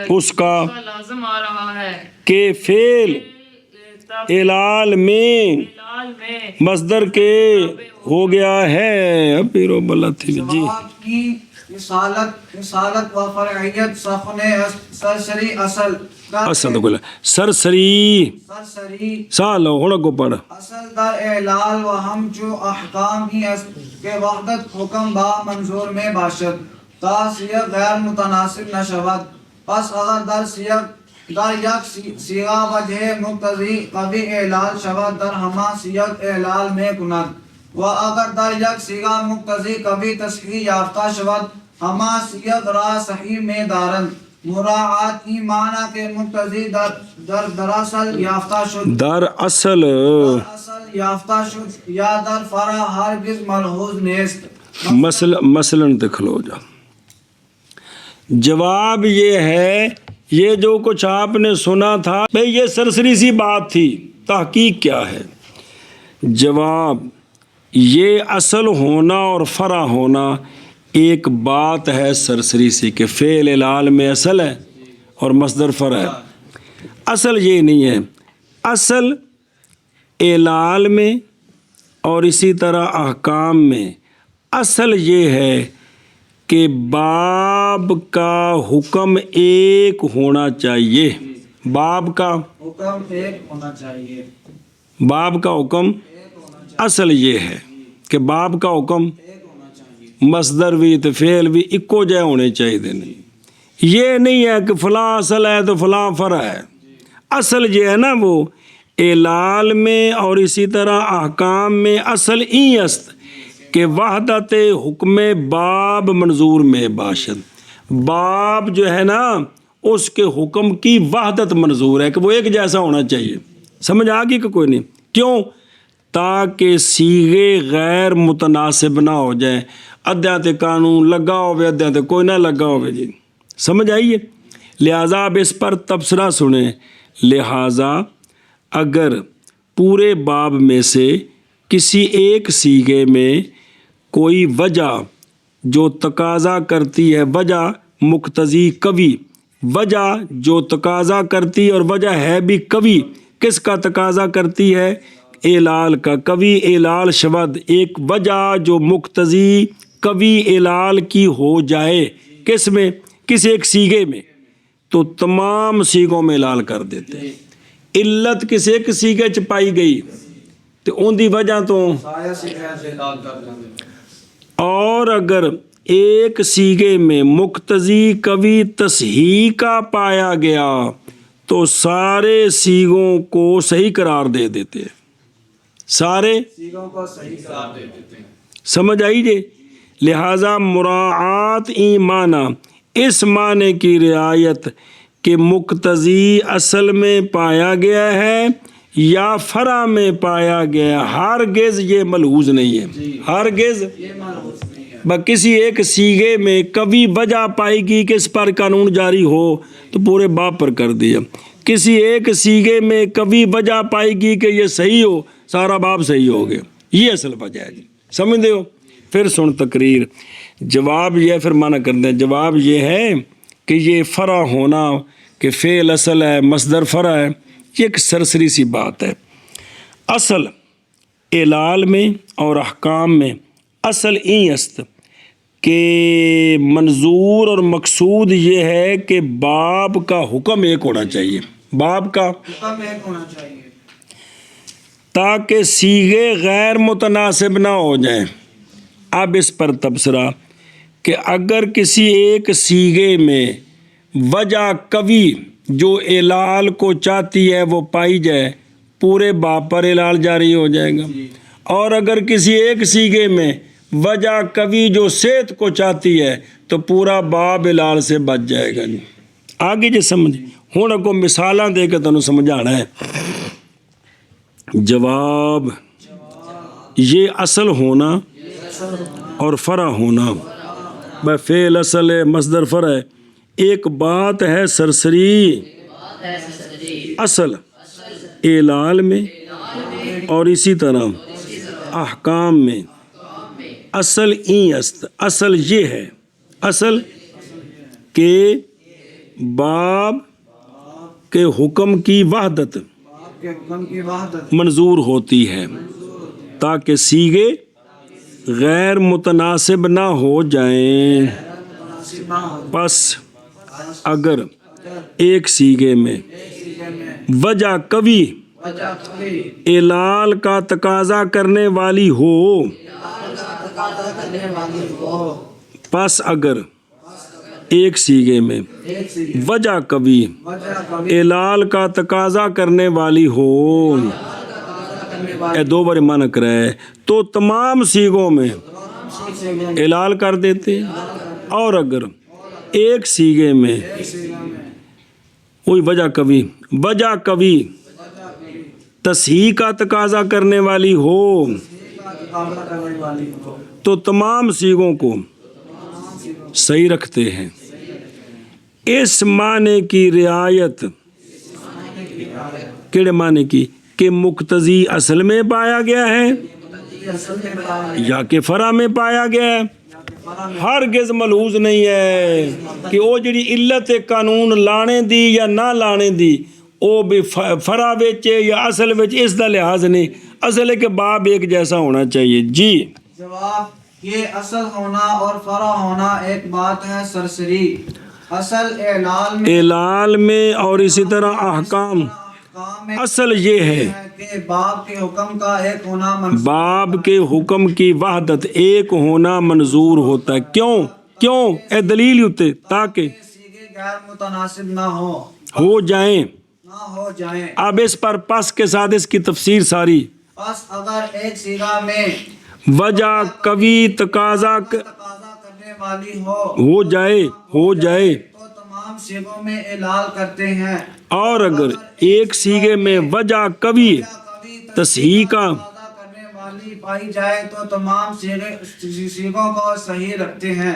اس کا لازم آ رہا ہے کہ فعل اعلال میں مصدر کے ہو گیا ہے۔ اب پیرو بلا تھی جی، جواب کی اصالت و فرعیت سخن سرسری اصل تو سرسری سالو ہونا کو پڑھ اصل در اعلال و ہم جو احکام ہی کے وحدت حکم با منظور میں باشد تا سیغ غیر متناسب نشود، پس اگر در یک سیغہ وجہ مقتضی قوی اعلال شود در ہما سیغ اعلال میں کند، و اگر در یک سیغہ مقتضی قوی تصحیح یافتہ شود ہما سیغ را صحیح میں دارند، مراعات کی معنی کے مقتضی دراصل یافتہ شد، در اصل یافتہ شد یا در فرع ہرگز ملحوظ نیست۔ مثلاً دکھلو جا، جواب یہ ہے، یہ جو کچھ آپ نے سنا تھا بھئی یہ سرسری سی بات تھی، تحقیق کیا ہے؟ جواب، یہ اصل ہونا اور فرع ہونا ایک بات ہے سرسری سی کہ فعل اعلال میں اصل ہے اور مصدر فرع ہے۔ اصل یہ نہیں ہے، اصل اعلال میں اور اسی طرح احکام میں اصل یہ ہے کہ باب کا حکم ایک ہونا چاہیے، باب کا حکم ایک ہونا چاہیے، باب کا حکم اصل یہ ہے کہ باب کا حکم مصدر بھی تو فعل بھی اکو جہ ہونے چاہیے، نہیں یہ نہیں ہے کہ فلاں اصل ہے تو فلاں فرع ہے۔ اصل یہ ہے نا وہ اعلال میں اور اسی طرح احکام میں اصل ای است کہ وحدت حکم باب منظور میں باشد، باب جو ہے نا اس کے حکم کی وحدت منظور ہے کہ وہ ایک جیسا ہونا چاہیے۔ سمجھ آ گئی کہ کوئی نہیں؟ کیوں؟ تاکہ صیغے غیر متناسب نہ ہو جائیں، ادھیاں تے قانون لگا ہوئے ادھیاں تے کوئی نہ لگا ہوئے، جی سمجھ آئیے؟ لہٰذا اب اس پر تبصرہ سنیں، لہٰذا اگر پورے باب میں سے کسی ایک صیغے میں کوئی وجہ جو تقاضا کرتی ہے، وجہ مقتضی قوی، وجہ جو تقاضا کرتی اور وجہ ہے بھی قوی، کس کا تقاضا کرتی ہے؟ اعلال کا، قوی اعلال شود، ایک وجہ جو مقتضی قوی اعلال کی ہو جائے، کس میں؟ کسی ایک صیغے میں، تو تمام صیغوں میں اعلال کر دیتے ہیں۔ علت کسی ایک صیغے چ پائی گئی تو ان دی وجہ تو، اور اگر ایک صیغے میں مقتضی قوی تصحیح کا پایا گیا تو سارے صیغوں کو صحیح قرار دے دیتے ہیں، سارے صیغوں کو صحیح قرار دے دیتے ہیں۔ سمجھ آئی جے؟ لہٰذا مراعات ای معنی، اس معنی کی رعایت کہ مقتضی اصل میں پایا گیا ہے یا فرع میں پایا گیا، ہرگز یہ ملحوظ نہیں ہے، ہرگز کسی ایک صیغے میں قوی وجہ پائے گی کہ اس پر قانون جاری ہو تو پورے باب پر کر دیا، کسی ایک سیغے میں کبھی وجہ پائے گی کہ یہ صحیح ہو، سارا باب صحیح ہو گیا، یہ اصل وجہ ہے جی، سمجھتے ہو؟ پھر سن تقریر، جواب یہ پھر معنی کر دیں، جواب یہ ہے کہ یہ فرع ہونا کہ فعل اصل ہے مصدر فرع ہے، یہ ایک سرسری سی بات ہے۔ اصل اعلال میں اور احکام میں اصل این است کہ منظور اور مقصود یہ ہے کہ باب کا حکم ایک ہونا چاہیے، باب کا حکم ایک ہونا چاہیے تاکہ صیغے غیر متناسب نہ ہو جائیں۔ اب اس پر تبصرہ کہ اگر کسی ایک صیغے میں وجہ قوی جو اعلال کو چاہتی ہے وہ پائی جائے، پورے باب پر اعلال جاری ہو جائے گا، اور اگر کسی ایک صیغے میں وجہ قوی جو صحت کو چاہتی ہے تو پورا باب اعلال سے بچ جائے گا۔ آگے جی سمجھ، ہوں اگوں مثالاں دے کے تمہیں سمجھانا ہے۔ جواب، یہ اصل ہونا اور فرع ہونا، فعل اصل ہے مصدر فرع ہے، ایک بات ہے سرسری، اصل اعلال میں اور اسی طرح احکام میں اصل این است، اصل یہ ہے، اصل کہ باب کے حکم کی وحدت آپ کے حکم کی وحدت منظور ہوتی ہے تاکہ صیغے غیر متناسب نہ ہو جائیں۔ مناسب نہ ہو۔ پس اگر ایک صیغے میں وجہ قوی وجہ قوی اعلال کا تقاضا کرنے والی ہو، تقاضا کرنے والی ہو، پس اگر ایک صیغے میں ایک سی وجہ قوی وجہ قوی اعلال کا تقاضا کرنے والی ہو، کرنے والی اے دو بار معنی کرا ہے، تو تمام صیغوں میں سے اعلال کر دیتے، اور اگر ایک صیغے میں وہی وجہ قوی تصحیح کا تقاضا کرنے والی ہو تقاضا کرنے والی ہو، تو تمام صیغوں کو صحیح رکھتے ہیں۔ اس معنی کی رعایت کیڑے معنی کی کہ مقتضی اصل میں پایا گیا ہے اصل میں پایا یا کہ فرع میں پایا گیا ہے، ہرگز ملحوظ نہیں ہے کہ وہ جڑی علت قانون لانے دی یا نہ لانے دی وہ بھی فرع وچ یا اصل وچ، اس دا لحاظ نہیں، اصل ہے کہ باب ایک جیسا ہونا چاہیے۔ جی جواب، یہ اصل ہونا اور فرع ہونا ایک بات ہے سرسری، اصل اعلال میں اور اسی طرح احکام، احکام میں اصل یہ ہے کہ باب کے حکم کا ایک ہونا باب کے حکم کی وحدت ایک ہونا منظور ہوتا ہے۔ کیوں اے دلیل ہوتے تاکہ صیغے غیر متناسب نہ ہو جائیں۔ ہو جائیں۔ اب اس پر پس کے ساتھ اس کی تفسیر ساری، پس اگر ایک صیغہ میں وجہ قوی تقاضا کرنے والی ہو جائے تو تمام صیغوں میں اعلال کرتے ہیں، اور اگر ایک صیغے میں وجہ قوی تصحیح کا کرنے والی پائی جائے تو تمام صیغوں کو صحیح رکھتے ہیں۔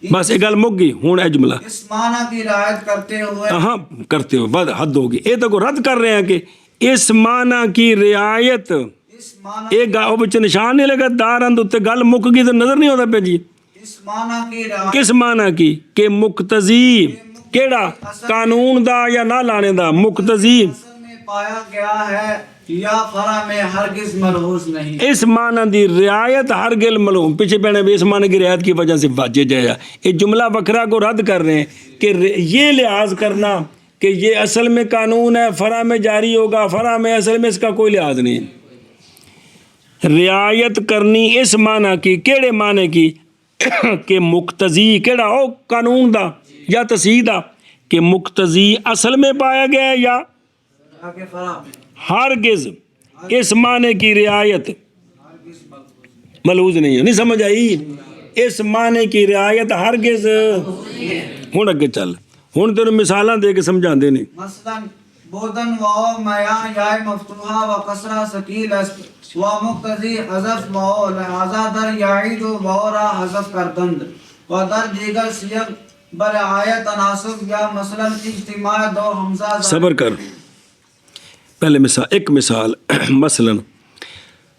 بس ایک گل مک گئی، ہوں اے جملہ اس معنی کی رعایت کرتے ہوئے ہاں کرتے ہو بد حد ہوگی، یہ تو رد کر رہے ہیں کہ اس معنی کی رعایت، اس معنی ایک بچ نشان نہیں لگا دارند اتنے گل مک گئی تو نظر نہیں ہوتا پہ جی، اس معنی کی رعایت کس معنی کی کہ مقتضی کیڑا قانون دا یا نہ لانے دا، مقتضی اصل میں پایا گیا ہے یا فرع میں ہرگز ملحوظ نہیں۔ اس معنی دی رعایت ہرگز ملحوظ، پیچھے پہنے بھی اس معنی کی رعایت کی وجہ سے واجہ جایا، یہ جملہ وکرا کو رد کر رہے ہیں کہ یہ لحاظ کرنا کہ یہ اصل میں قانون ہے فرع میں جاری ہوگا، فرع میں اصل میں اس کا کوئی لحاظ نہیں۔ رعایت کرنی اس معنی کی، کیڑے معنی کی کہ مقتضی کیڑا ہو قانون دا یا تصحیح دا، کہ مقتضی اصل میں پایا گیا ہے یا کہ فرع میں ہرگز اس معنی کی رعایت ملحوظ نہیں ہے۔ نہیں سمجھ آئی؟ اس معنی کی رعایت ہرگز، ہوں اگے چل، ہوں تینوں مثالاں دے کے سمجھا دے نے۔ مثلا بودن واو میاں یا مفتوحہ و کسرہ ثقیل است و مقتضی حذف واو لہذا در یعید و واو را حذف کردند و در دیگر سیغ برعایت تناسب یا مثلا اجتماع دو حمزہ صبر کر۔ پہلے ایک مثال مثلا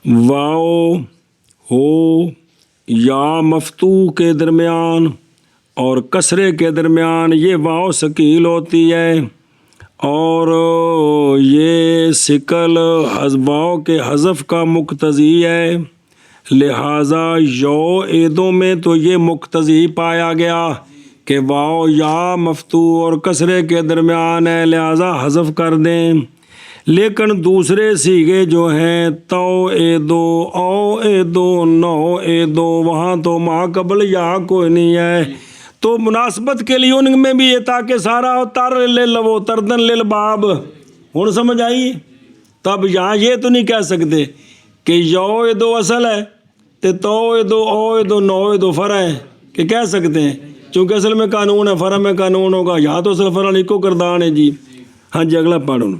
واو ہو یا مفتوح کے درمیان اور کسرے کے درمیان یہ واو ثقیل ہوتی ہے اور یہ ثقل واو کے حذف کا مقتضی ہے، لہٰذا یو عیدوں میں تو یہ مقتضی پایا گیا کہ واو یا مفتوح اور کسرے کے درمیان ہے، لہٰذا حذف کر دیں۔ لیکن دوسرے سیغے جو ہیں تو عیدو او عیدو نو عیدو وہاں تو ما قبل یا کوئی نہیں ہے، تو مناسبت کے لیے ان میں بھی یہ تھا کہ سارا تر لے لو تردن لل باب، ہن سمجھ آئی؟ تب یہاں یہ تو نہیں کہہ سکتے کہ یو عیدو اصل ہے تو عیدو او عیدو نو عیدو فرع ہے، کہ کہہ سکتے ہیں؟ چونکہ اصل میں قانون ہے، فرع میں قانون ہوگا، یہاں تو اصل فرع کو کردان ہے جی۔ ہاں جی اگلا پڑھو۔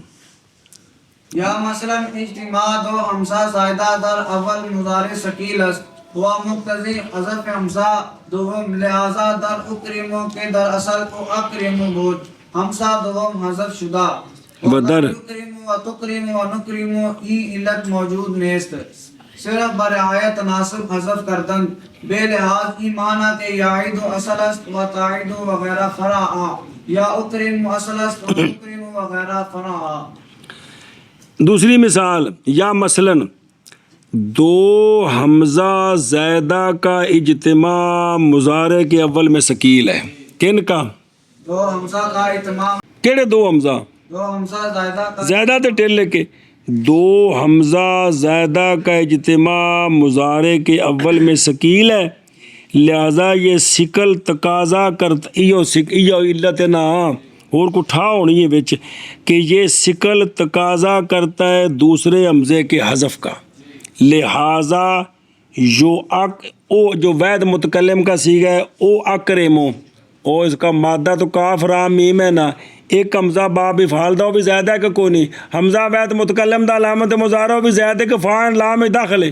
یا مثلا اجتماع دو حمزہ زائدہ در اول مضارع ثقیل است و مقتضی حذف حمزہ دوم، لہذا در اکرمو کے در اصل کو اکرمو بود، حمزہ دوم حذف شدہ بدر اکرمو و تکرمو و نکرمو ای علت موجود نیست، صرف برعایت تناسب حذف کردن، بے لحاظ ای معنی کہ یعیدو اصل است و تعیدو وغیرہ فرع آ، یا اکرمو اصل است و تکرمو وغیرہ فرع آ۔ دوسری مثال یا مثلا دو حمزہ زائدہ کا اجتماع مضارع کے اول میں ثقیل ہے، کن کا؟ دو حمزہ کا اجتماع، کیڑے دو حمزہ؟ دو حمزہ زائدہ کا زائدہ تے ٹیلے کے دو حمزہ زائدہ کا اجتماع مضارع کے اول میں ثقیل ہے، لہذا یہ ثقل تقاضا کرتا ایو علت نا اور کو ٹھا ہونی ہے بچ کہ یہ ثقل تقاضا کرتا ہے دوسرے حمزے کے حذف کا، لہذا جو وید متکلم کا صیغہ ہے او اکرمو، او اس کا مادہ تو کاف را میم ہے نا، ایک حمزہ باب افعال دا وہ بھی زیادہ ہے کہ کوئی نہیں، حمزہ وید متکلم دا علامت مضارع وہ بھی زیادہ ہے کہ فاعل لام داخل ہے،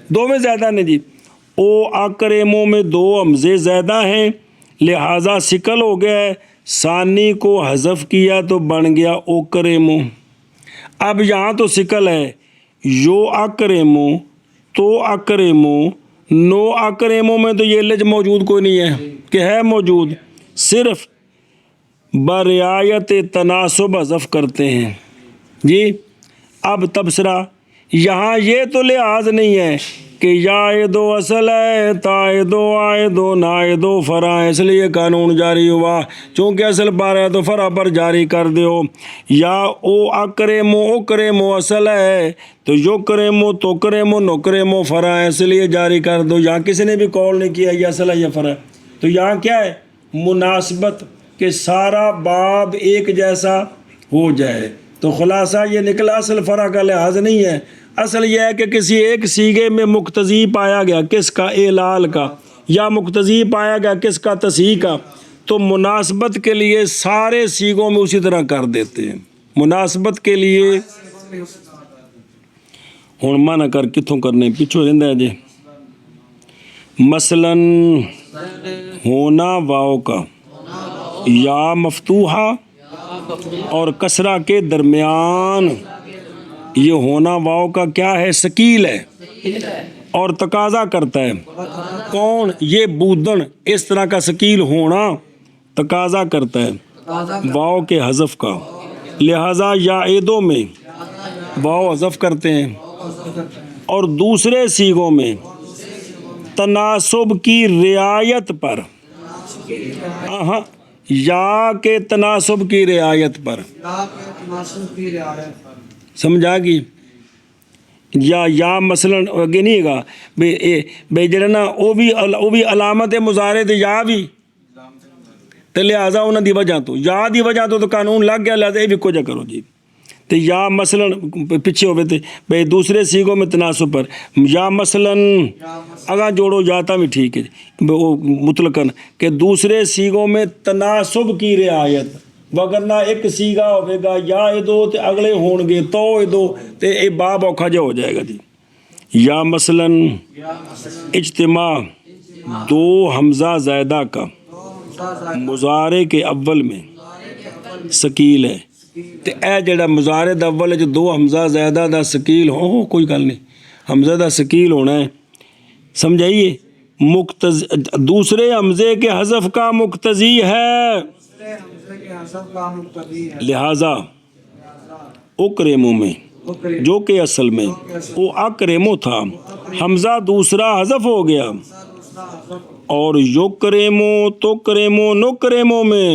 دو میں زیادہ نہیں جی۔ او اکرمو میں دو حمزے زیادہ ہیں، لہذا ثقل ہو گیا ہے، ثانی کو حذف کیا تو بن گیا اوکرمو۔ اب یہاں تو ثقل ہے، یو اکرمو تو اکرمو نو اکرمو میں تو یہ لج موجود کوئی نہیں ہے کہ ہے موجود، صرف برعایت تناسب حذف کرتے ہیں جی۔ اب تبصرہ یہاں یہ تو لحاظ نہیں ہے کہ یا عیدو اصل ہے تا عیدو آئیدو نائیدو فرع، اس لیے قانون جاری ہوا چونکہ اصل پر ہے تو فرع پر جاری کر دیو، یا او اکرمو اکرمو اصل ہے تو یو کرمو تو کرمو نو کرمو فرع ہے، اس لیے جاری کر دو۔ یہاں کسی نے بھی قول نہیں کیا یہ اصل ہے یا فرع ہے، تو یہاں کیا ہے مناسبت کہ سارا باب ایک جیسا ہو جائے، تو خلاصہ یہ نکلا اصل فرع کا لحاظ نہیں ہے، اصل یہ ہے کہ کسی ایک سیغے میں مقتضی پایا گیا کس کا؟ اعلال کا، یا مقتضی پایا گیا کس کا؟ تصحیح کا، تو مناسبت کے لیے سارے سیغوں میں اسی طرح کر دیتے ہیں، مناسبت کے لیے ہن منع کر کتوں کرنے پیچھو رہندا ہے جی۔ مثلا ہونا واو کا یا مفتوحہ اور کسرہ کے درمیان، یہ ہونا واو کا کیا ہے؟ ثقیل ہے اور تقاضا کرتا ہے، کون؟ یہ بودن، اس طرح کا ثقیل ہونا تقاضا کرتا ہے واو کے حذف کا، لہذا یا عیدوں میں واو حذف کرتے ہیں، اور دوسرے سیغوں میں تناسب کی رعایت پر، یا کے تناسب کی رعایت پر، سمجھا گی؟ یا مثلا اگے نہیں گا بے جڑا نا وہ بھی علامت مضارع تے یا بھی تے لہٰذا انہاں دی وجہ تو یا دی وجہ تو قانون لگ گیا، لہٰذا یہ بھی کچھ کرو جی۔ تے یا مثلا پیچھے ہوئے تے بے دوسرے سیغوں میں تناسب پر، یا مثلا اگاں جوڑو جاتا بھی ٹھیک ہے وہ مطلقاً کہ دوسرے سیغوں میں تناسب کی رعایت، وگرنہ ایک سیغہ ہوئے گا یا عیدو تے اگلے ہون گے تو عیدو تے اے باب اوکھا جا ہو جائے گا جی۔ یا مثلا اجتماع دو حمزہ زائدہ کا مضارع کے اول میں ثقیل ہے، ਤੇ ਇਹ ਜਿਹੜਾ ਮੁਜ਼ਾਰਿਦ ਅਵਲ 'ਚ ਦੋ ਹਮਜ਼ਾ ਜ਼ਿਆਦਾ ਦਾ ਸਕੀਲ ਹੋ ਕੋਈ ਗੱਲ ਨਹੀਂ, حمزہ دا سکیل ہونا ہے، سمجھائیے. دوسرے حمزے کے حذف کا مقتضی ہے، لہذا اکرمو میں جو کہ اصل میں وہ اکرمو تھا، حمزہ دوسرا حذف ہو گیا، اور یکرمو تکرمو نکرمو میں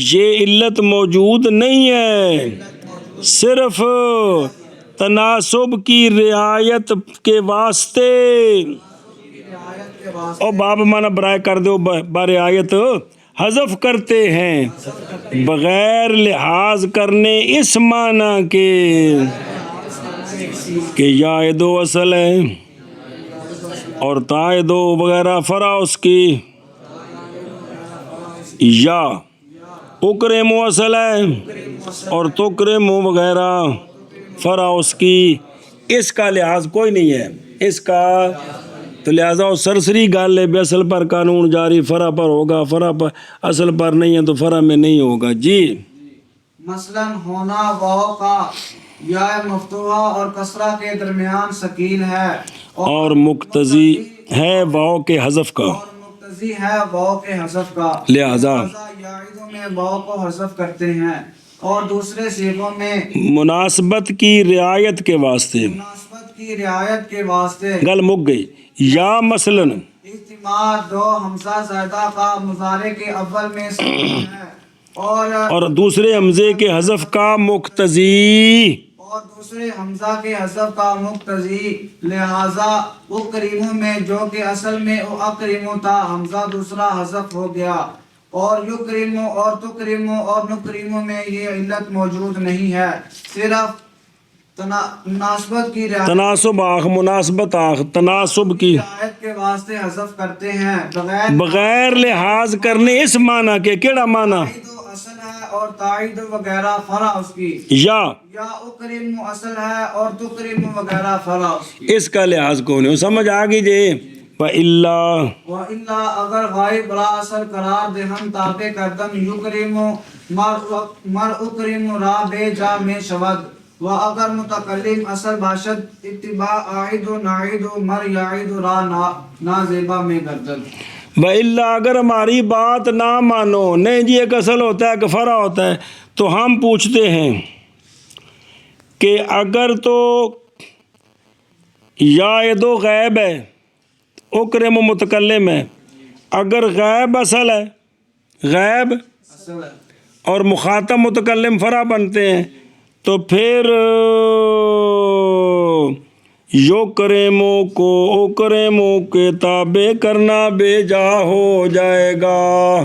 یہ علت موجود نہیں ہے، صرف تناسب کی رعایت کے واسطے. اور باب مانا برائے کر دو برعایت حذف کرتے ہیں بغیر لحاظ کرنے اس معنی کے کہ یا دو اصل ہے اور تا دو وغیرہ فرع اس کی، یا اکرمو اصل ہے اور تکرمو وغیرہ فرع اس کی. اس کا لحاظ کوئی نہیں ہے اس کا، تو لہٰذا وہ سرسری گال ہے بے اصل پر قانون جاری، فرع پر ہوگا، فرع پر اصل پر نہیں ہے تو فرع میں نہیں ہوگا. جی مثلا ہونا واو کا یا مفتوحہ اور کسرہ کے درمیان سکین ہے، اور مقتضی ہے واو کے حذف کا، اور مقتضی ہے واو کے حذف کا، لہذا یعیدوں میں واو کو حذف کرتے ہیں، اور دوسرے صیغوں میں مناسبت کی رعایت کے واسطے، مناسبت کی رعایت کے واسطے گل مک گئی. یا مثلاً اجتماع دو حمزہ زائدہ کا مضارع کے اول میں سکین ہے، اور دوسرے حمزے کے حذف کا مقتضی، دوسرے حمزہ کے حذف کا مقتضی، لہذا اکریمو میں جو کہ اصل میں اکریمو تھا، حمزہ دوسرا حذف ہو گیا، اور یکریمو اور تکریمو اور نکریمو میں یہ علت موجود نہیں ہے، صرف مناسبت کی تناسب آخ مناسبت آخ تناسب کی رعایت کے واسطے حذف کرتے ہیں بغیر لحاظ کرنے اس معنی کے. کیڑا معنی؟ تائید اصل ہے اور تائید وغیرہ فرع اس کی، یا اکرم اصل ہے اور تکرم وغیرہ فرع اس کی. اس کا لحاظ کون ہے؟ سمجھ آ گئی جی. وَإِلَّا اگر غائب را اصل قرار دے ہم تابع کردم یکرم مر اکرم را بے جا میں شود، و اگر متکلم اصل باشد اتباع عائد و نعید و مر یعید را نازیبہ میں گردد. وَإِلَّا اگر ہماری بات نہ مانو، نہیں جی ایک اصل ہوتا ہے ایک فرع ہوتا ہے، تو ہم پوچھتے ہیں کہ اگر تو یا دو غیب ہے اکرم متکلم ہے، اگر غیب اصل ہے، غیب اور مخاطب متکلم فرع بنتے ہیں، تو پھر یکرمو کو اکرمو کے تابع کرنا بے جا ہو جائے گا،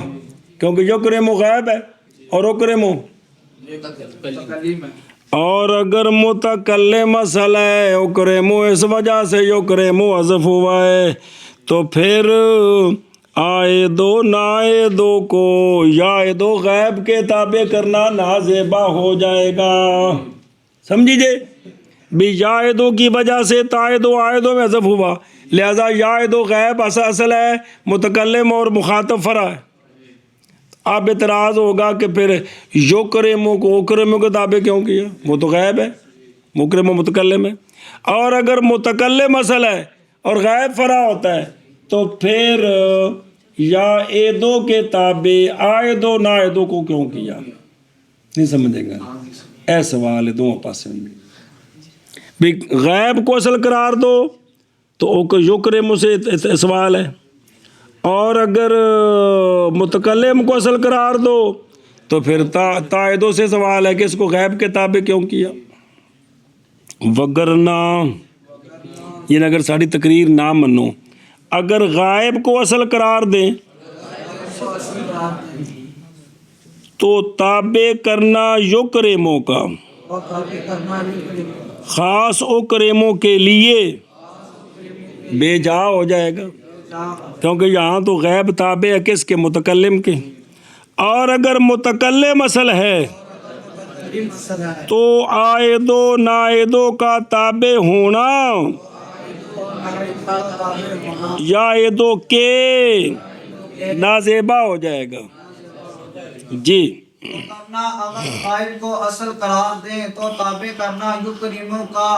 کیونکہ یکرمو غیب ہے اور اکرمو، اور اگر متکلم اصل ہے اکرمو اس وجہ سے یکرمو حذف ہوا ہے، تو پھر آئے دو نائے دو کو یا دو غیب کے تابع کرنا نازیبہ ہو جائے گا. سمجھیے بھی یا دو کی وجہ سے تائے دو آئے دو میں حذف ہوا، لہذا یا دو غیب اصل ہے، متکلم اور مخاطب فرع ہے. اب اعتراض ہوگا کہ پھر یکرمو کو اکرمو کے تابع کیوں کیا؟ وہ تو غیب ہے، مکرم متکلم ہے. اور اگر متکلم اصل ہے اور غیب فرع ہوتا ہے تو پھر یا اے دو کے تابع آئے دو نہ اے دو کو کیوں کیا؟ نہیں سمجھے گا؟ اے سوال ہے دونوں پاس میں بھی. غیب کو اصل قرار دو تو یکرمو سے سوال ہے، اور اگر متکلم کو اصل قرار دو تو پھر تائدو سے سوال ہے کہ اس کو غیب کے تابع کیوں کیا. وگرنہ یہ اگر ساری تقریر نہ منو، اگر غائب کو اصل قرار دیں تو تابع کرنا یکرمو کا خاص اکرمو کے لیے بے جا ہو جائے گا، کیونکہ یہاں تو غیب تابع ہے کس کے؟ متکلم کے. اور اگر متکلم اصل ہے تو آئدو نائدو کا تابع ہونا یا عیدو کے نازیبہ ہو جائے گا. جی تو کرنا اگر فاعل کو اصل قرار دیں تو تابع کرنا یکرمو کا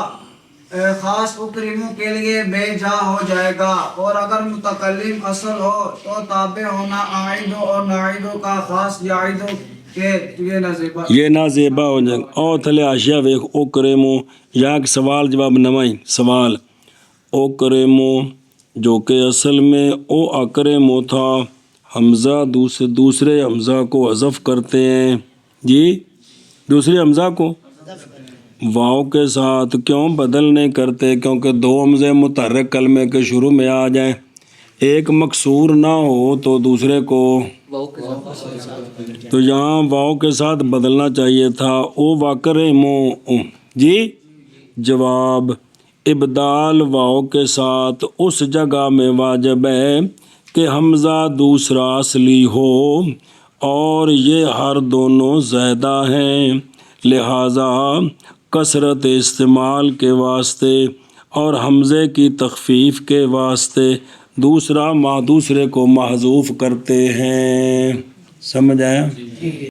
خاص اکرمو کے لیے بے جا ہو جائے گا، اور اگر متکلم اصل ہو تو تابع ہونا عائدو اور ناعیدو کا خاص یعیدو کے یہ نازیبا ہو جائے گا۔ اور تھلے آشیا ویخ اوکریمو یہاں کے سوال جواب نمائیں سوال اوکریمو جو کہ اصل میں او اکریمو تھا، حمزہ دوسرے حمزہ کو حذف کرتے ہیں جی، دوسرے حمزہ کو واو کے ساتھ کیوں بدل نہیں کرتے؟ کیونکہ دو حمزے متحرک کلمے کے شروع میں آ جائیں، ایک مکسور نہ ہو تو دوسرے کو تو یہاں واو کے ساتھ بدلنا چاہیے تھا او واکرمو جی۔ جواب ابدال واو کے ساتھ اس جگہ میں واجب ہے کہ حمزہ دوسرا اصلی ہو اور یہ ہر دونوں زائدہ ہیں، لہٰذا کثرت استعمال کے واسطے اور حمزے کی تخفیف کے واسطے دوسرے کو محذوف کرتے ہیں۔ سمجھ آیا؟